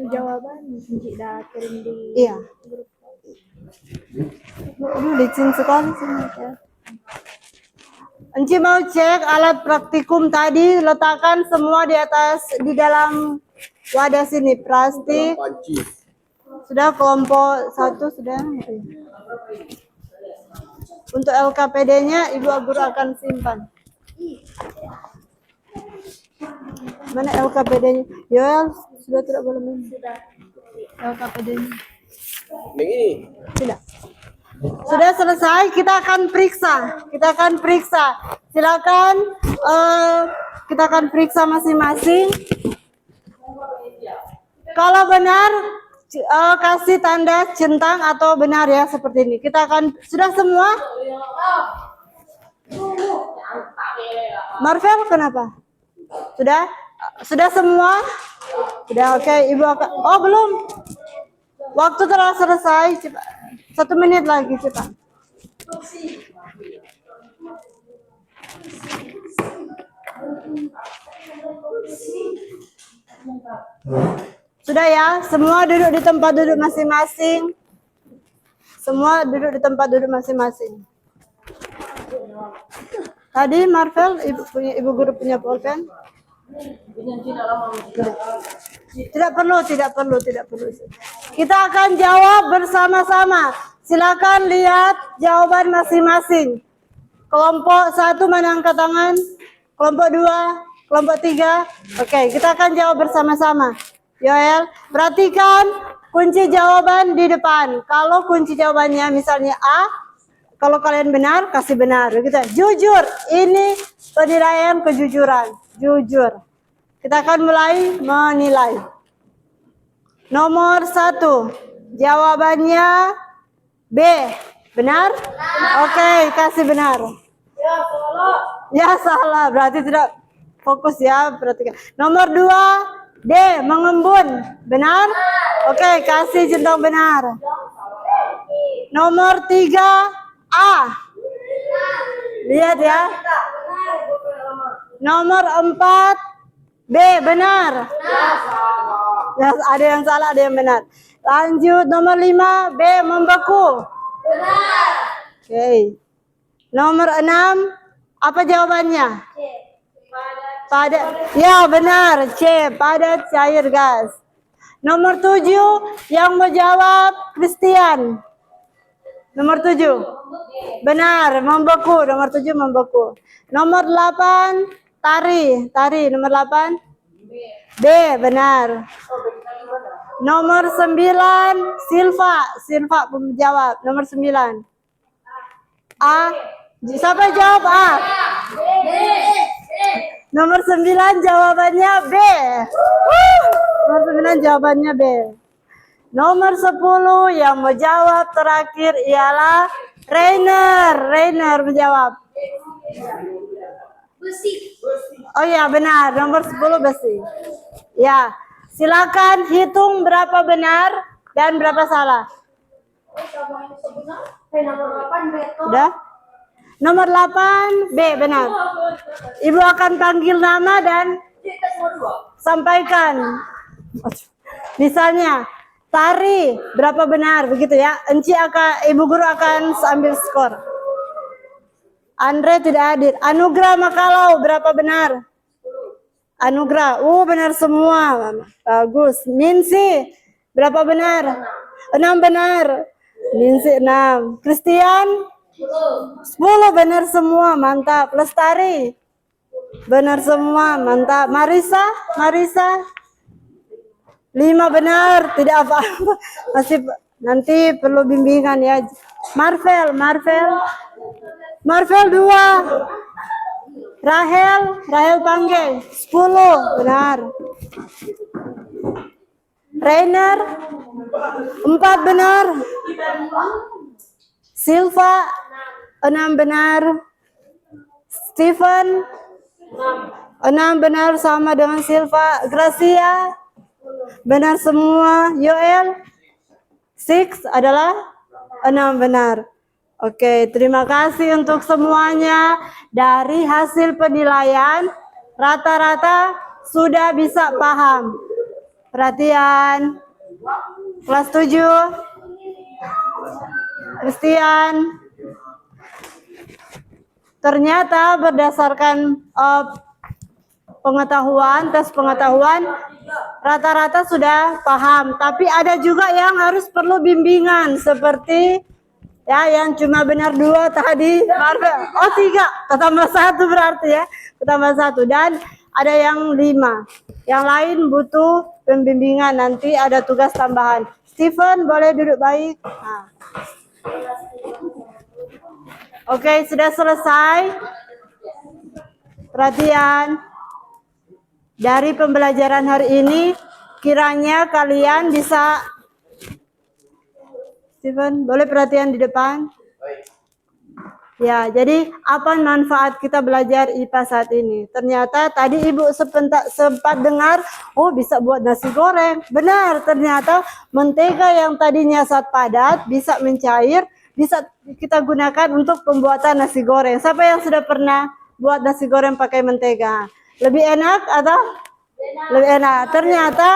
Jawaban dah kirim di Iya. Aduh, licin sekali sih ya. Enci mau cek alat praktikum tadi, letakkan semua di atas, di dalam wadah sini, plastik. Panci. Sudah kelompok 1 sudah. Untuk LKPD-nya Ibu Guru akan simpan. Mana LKPD-nya? Yoel sudah tidak boleh main. LKPD-nya. Ini. Tidak. Sudah selesai, kita akan periksa. Silakan kita akan periksa masing-masing. Kalau benar kasih tanda centang atau benar ya seperti ini. Kita akan sudah semua? Marvel kenapa? Sudah semua? Sudah oke, Ibu akan belum. Waktu telah selesai, cepat. 1 menit lagi cepat. Sudah ya, semua duduk di tempat duduk masing-masing. Tadi Marvel, Ibu Guru punya pulpen? Tidak perlu. Kita akan jawab bersama-sama. Silakan lihat jawaban masing-masing. Kelompok 1 mana angkat tangan? Kelompok 2, kelompok 3. Oke, kita akan jawab bersama-sama. Yoel, perhatikan kunci jawaban di depan. Kalau kunci jawabannya misalnya A, kalau kalian benar, kasih benar. Gitu. Jujur, ini penilaian kejujuran. Jujur. Kita akan mulai menilai. Nomor 1, jawabannya B. Benar? Oke, kasih benar. Ya salah, berarti tidak fokus ya. Perhatikan. Nomor 2, D. Mengembun. Benar? Oke, kasih centang benar. Nomor 3, A. Lihat ya. Nomor 4, B. Benar. Ya, ada yang salah, ada yang benar. Lanjut nomor 5, B. Membeku. Benar. Oke. Nomor 6, apa jawabannya? Padat. Ya, benar. C. Padat, cair, gas. Nomor 7, yang menjawab Christian. Nomor 7. Benar, membeku. Nomor 7 membeku. Nomor 8, Tari. Nomor 8. B. Benar. Nomor 9, Silva menjawab. Nomor 9. A. Siapa jawab A? Nomor 9 jawabannya B. Nomor 9 jawabannya B. Nomor 10 yang menjawab terakhir ialah Rainer menjawab. Oh ya benar, nomor 10 besi. Ya, silakan hitung berapa benar dan berapa salah. Sudah? Nomor 8 B benar. Ibu akan panggil nama dan sampaikan. Misalnya Tari berapa benar begitu ya. Ibu guru akan ambil skor. Andre tidak hadir. Anugrah Makalau berapa benar? Anugrah, benar semua. Bagus. Ninsi berapa benar? 6 benar. Ninsi 6. Christian 10 benar semua, mantap. Lestari benar semua, mantap. Marisa 5 benar, tidak apa-apa. Masih nanti perlu bimbingan ya. Marvel 2. Rahel panggil 10 benar. Rainer 4 benar. Silva 6 benar. Stephen 6 benar sama dengan Silva. Gracia benar semua. Yoel 6 adalah 6 benar. Oke, terima kasih untuk semuanya. Dari hasil penilaian rata-rata sudah bisa paham. Perhatian. Kelas 7. Christian. Ternyata berdasarkan pengetahuan, tes pengetahuan, rata-rata sudah paham. Tapi ada juga yang harus perlu bimbingan, seperti ya yang cuma benar 2 tadi. Oh 3, ketambah 1 berarti ya, ketambah 1. Dan ada yang 5. Yang lain butuh pembimbingan, nanti ada tugas tambahan. Steven boleh duduk baik. Nah. Oke, sudah selesai. Perhatian. Dari pembelajaran hari ini, kiranya kalian bisa... Steven, boleh perhatian di depan? Ya, jadi apa manfaat kita belajar IPA saat ini? Ternyata tadi Ibu sempat dengar, oh bisa buat nasi goreng. Benar, ternyata mentega yang tadinya zat padat bisa mencair, bisa kita gunakan untuk pembuatan nasi goreng. Siapa yang sudah pernah buat nasi goreng pakai mentega? Lebih enak atau? Lebih enak. Ternyata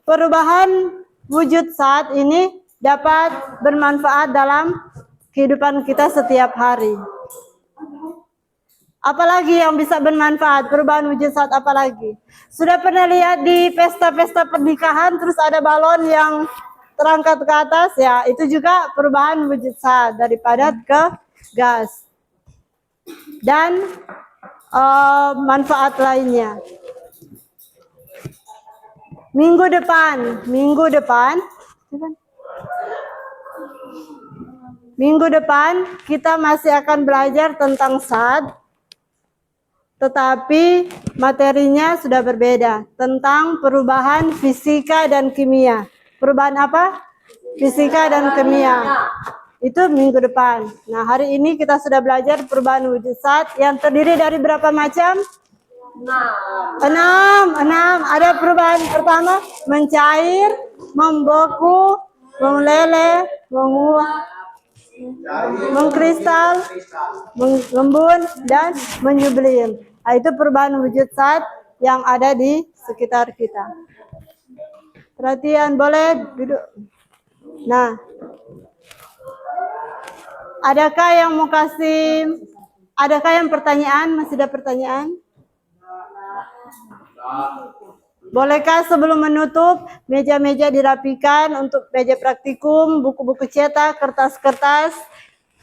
perubahan wujud saat ini dapat bermanfaat dalam kehidupan kita setiap hari. Apalagi yang bisa bermanfaat, perubahan wujud saat apalagi? Sudah pernah lihat di pesta-pesta pernikahan terus ada balon yang terangkat ke atas? Ya, itu juga perubahan wujud saat dari padat ke gas. Dan manfaat lainnya. Minggu depan kita masih akan belajar tentang zat, tetapi materinya sudah berbeda, tentang perubahan fisika dan kimia. Perubahan apa? Fisika dan kimia. Itu minggu depan. Nah, hari ini kita sudah belajar perubahan wujud zat yang terdiri dari berapa macam? 6. Ada perubahan pertama, mencair, membeku, meleleh, menguap, mengkristal, mengembun, dan menyublim. Nah, itu perubahan wujud zat yang ada di sekitar kita. Perhatian, boleh duduk. Nah, adakah yang pertanyaan? Masih ada pertanyaan? Bolehkah sebelum menutup, meja-meja dirapikan untuk meja praktikum, buku-buku cetak, kertas-kertas,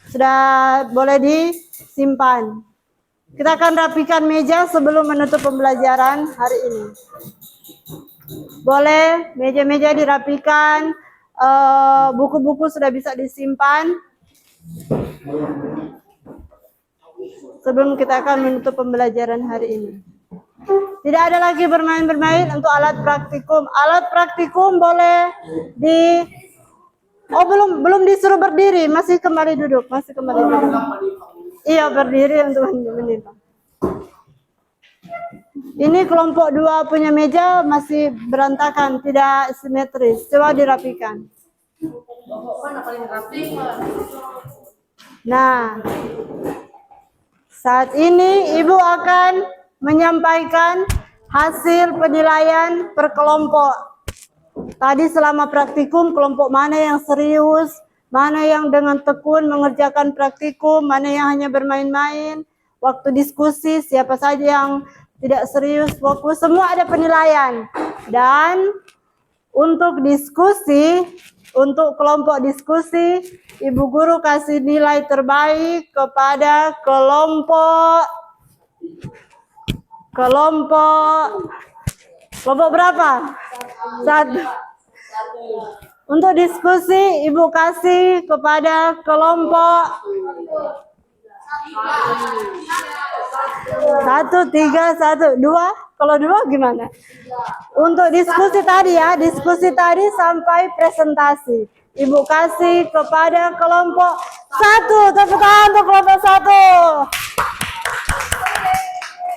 sudah boleh disimpan. Kita akan rapikan meja sebelum menutup pembelajaran hari ini. Boleh, meja-meja dirapikan, buku-buku sudah bisa disimpan. Sebelum kita akan menutup pembelajaran hari ini. Tidak ada lagi bermain-bermain untuk alat praktikum. Alat praktikum boleh belum disuruh berdiri, masih kembali duduk, Iya, berdiri untuk menimbang. Ini kelompok 2 punya meja masih berantakan, tidak simetris. Coba dirapikan. Nah, saat ini Ibu akan menyampaikan hasil penilaian per kelompok. Tadi selama praktikum, kelompok mana yang serius, mana yang dengan tekun mengerjakan praktikum, mana yang hanya bermain-main. Waktu diskusi, siapa saja yang tidak serius, fokus, semua ada penilaian. Dan untuk diskusi, untuk kelompok diskusi, Ibu Guru kasih nilai terbaik kepada kelompok berapa? 1. Untuk diskusi Ibu kasih kepada kelompok 1, 3, 1, 2. Kalau 2 gimana? Untuk diskusi tadi ya, sampai presentasi. Ibu kasih kepada kelompok 1. Tepuk tangan untuk kelompok 1.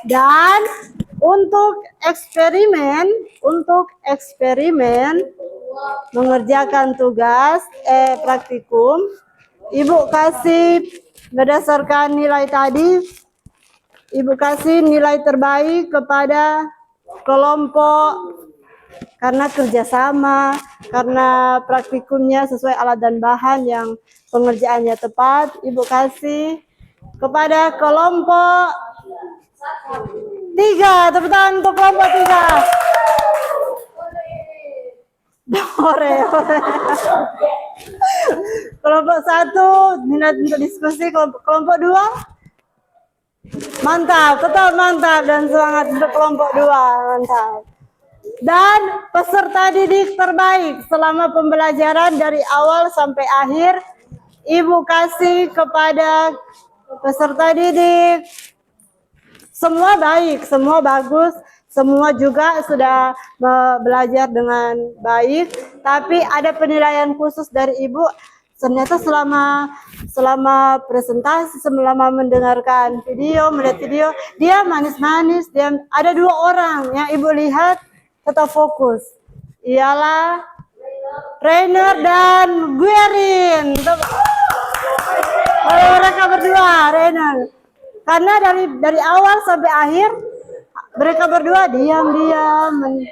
Dan untuk eksperimen mengerjakan tugas praktikum, Ibu kasih berdasarkan nilai tadi Ibu kasih nilai terbaik kepada kelompok karena kerjasama, karena praktikumnya sesuai alat dan bahan yang pengerjaannya tepat. Ibu kasih kepada kelompok 3. Tepuk tangan untuk kelompok 3. Ore. Kelompok 1 minat untuk diskusi. Kelompok 2 mantap, tetap mantap dan semangat untuk kelompok 2, mantap. Dan peserta didik terbaik selama pembelajaran dari awal sampai akhir, Ibu kasih kepada peserta didik. Semua baik, semua bagus, semua juga sudah belajar dengan baik, tapi ada penilaian khusus dari Ibu. Ternyata selama presentasi, selama mendengarkan video, melihat video, dia manis-manis. Dia ada 2 orang yang Ibu lihat tetap fokus. Ialah Rainer dan Guerin. Mereka berdua, Rainer. Karena dari awal sampai akhir mereka berdua diam-diam.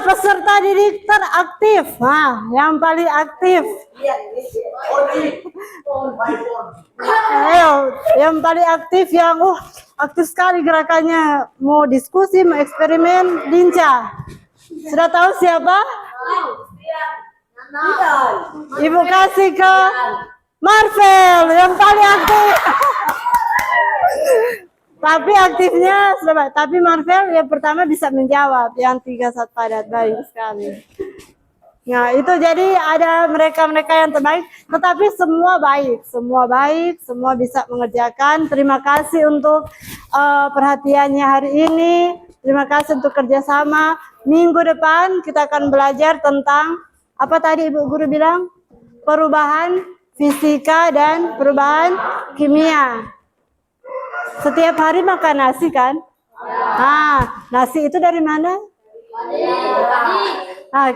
Peserta didik teraktif. Yang paling aktif. Ayo, yang paling aktif, yang aktif sekali gerakannya, mau diskusi, mau eksperimen, lincah. Sudah tahu siapa? Ibu kasih ke Marvel yang paling aktif. Tapi aktifnya, tapi Marvel yang pertama bisa menjawab, yang 3 saat padat, baik sekali. Nah itu jadi ada mereka-mereka yang terbaik, tetapi semua baik, semua bisa mengerjakan. Terima kasih untuk perhatiannya hari ini, terima kasih untuk kerjasama. Minggu depan kita akan belajar tentang, apa tadi Ibu Guru bilang? Perubahan fisika dan perubahan kimia. Setiap hari makan nasi kan? Nasi itu dari mana?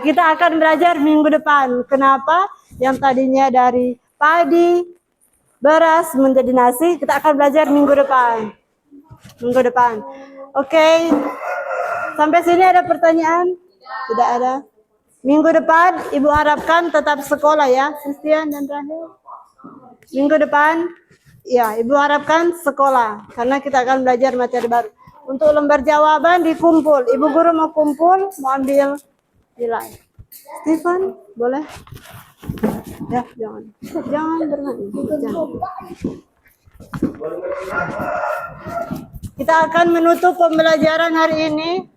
Kita akan belajar minggu depan. Kenapa? Yang tadinya dari padi, beras menjadi nasi, kita akan belajar minggu depan. Oke. Sampai sini ada pertanyaan? Tidak ada. Minggu depan Ibu harapkan tetap sekolah ya, Christian dan Rahel. Minggu depan ya, Ibu harapkan sekolah karena kita akan belajar materi baru. Untuk lembar jawaban dikumpul. Ibu Guru mau kumpul, mau ambil nilai. Stephen, boleh? Ya, jangan bermain. Jangan. Kita akan menutup pembelajaran hari ini.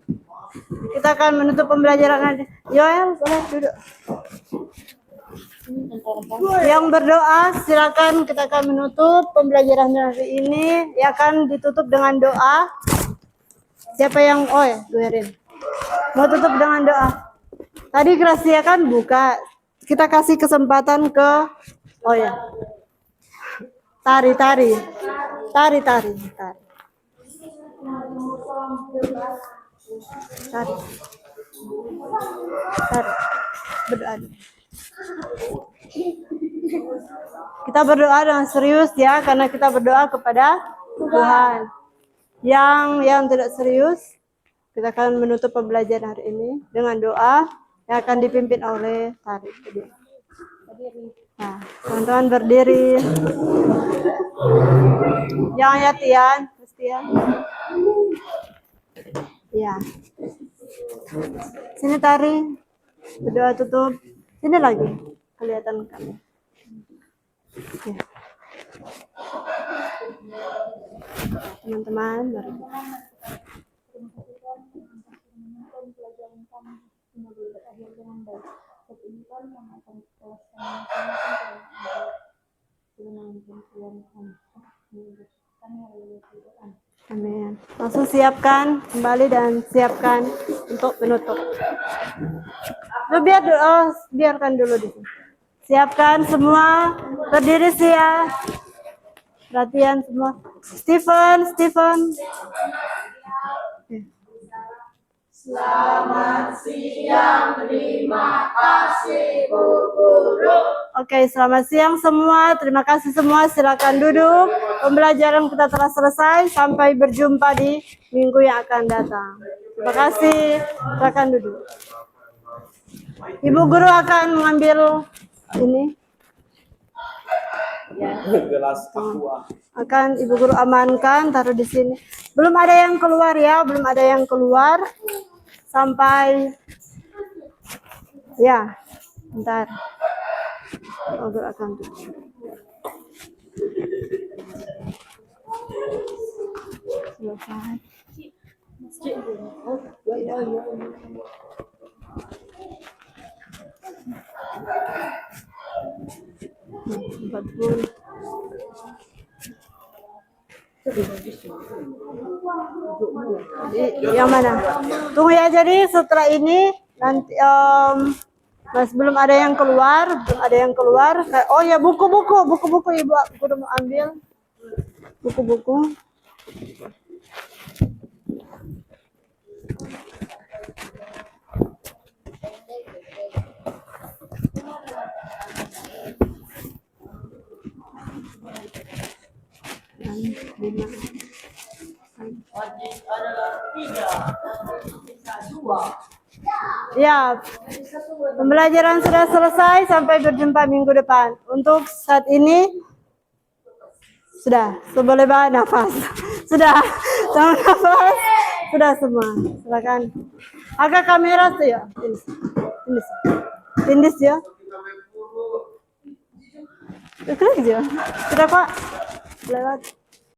Yoel, boleh duduk. Yang berdoa silakan, kita akan menutup pembelajaran hari ini. Ya, akan ditutup dengan doa. Siapa yang Guerin mau tutup dengan doa? Tadi Gracia kan buka, kita kasih kesempatan ke tari. Berdoa. Kita berdoa dengan serius ya, karena kita berdoa kepada Tuhan. Yang tidak serius, kita akan menutup pembelajaran hari ini dengan doa yang akan dipimpin oleh Tari. Nah, teman-teman berdiri. Jangan ya Tian, Christian. Ya. Sini Tari. Berdoa tutup. Sini lagi. Kelihatan kami. Ya. Teman-teman amin. Langsung siapkan kembali dan siapkan untuk penutup. Biarkan dulu di sini. Siapkan semua, berdiri siap. Perhatian semua. Stephen. Oke, selamat siang semua. Terima kasih semua. Silakan duduk. Pembelajaran kita telah selesai. Sampai berjumpa di minggu yang akan datang. Terima kasih. Silakan duduk. Ibu guru akan mengambil ini. Gelas aqua. Akan ibu guru amankan, taruh di sini. Belum ada yang keluar ya, belum ada yang keluar. Sampai ya, bentar. Ibu guru akan tutup. Selesai. Empat puluh. Yang mana? Tunggu ya, jadi setelah ini nanti mas belum ada yang keluar, Oh ya, buku-buku ibu udah mau ambil buku-buku. Ya, pembelajaran sudah selesai. Sampai berjumpa minggu depan. Untuk saat ini sudah, boleh nafas. Sudah, sama nafas. Sudah semua. Silakan. Agak kamera tuh ya. Tindis ya. Klik aja. Sudah Pak. Lewat.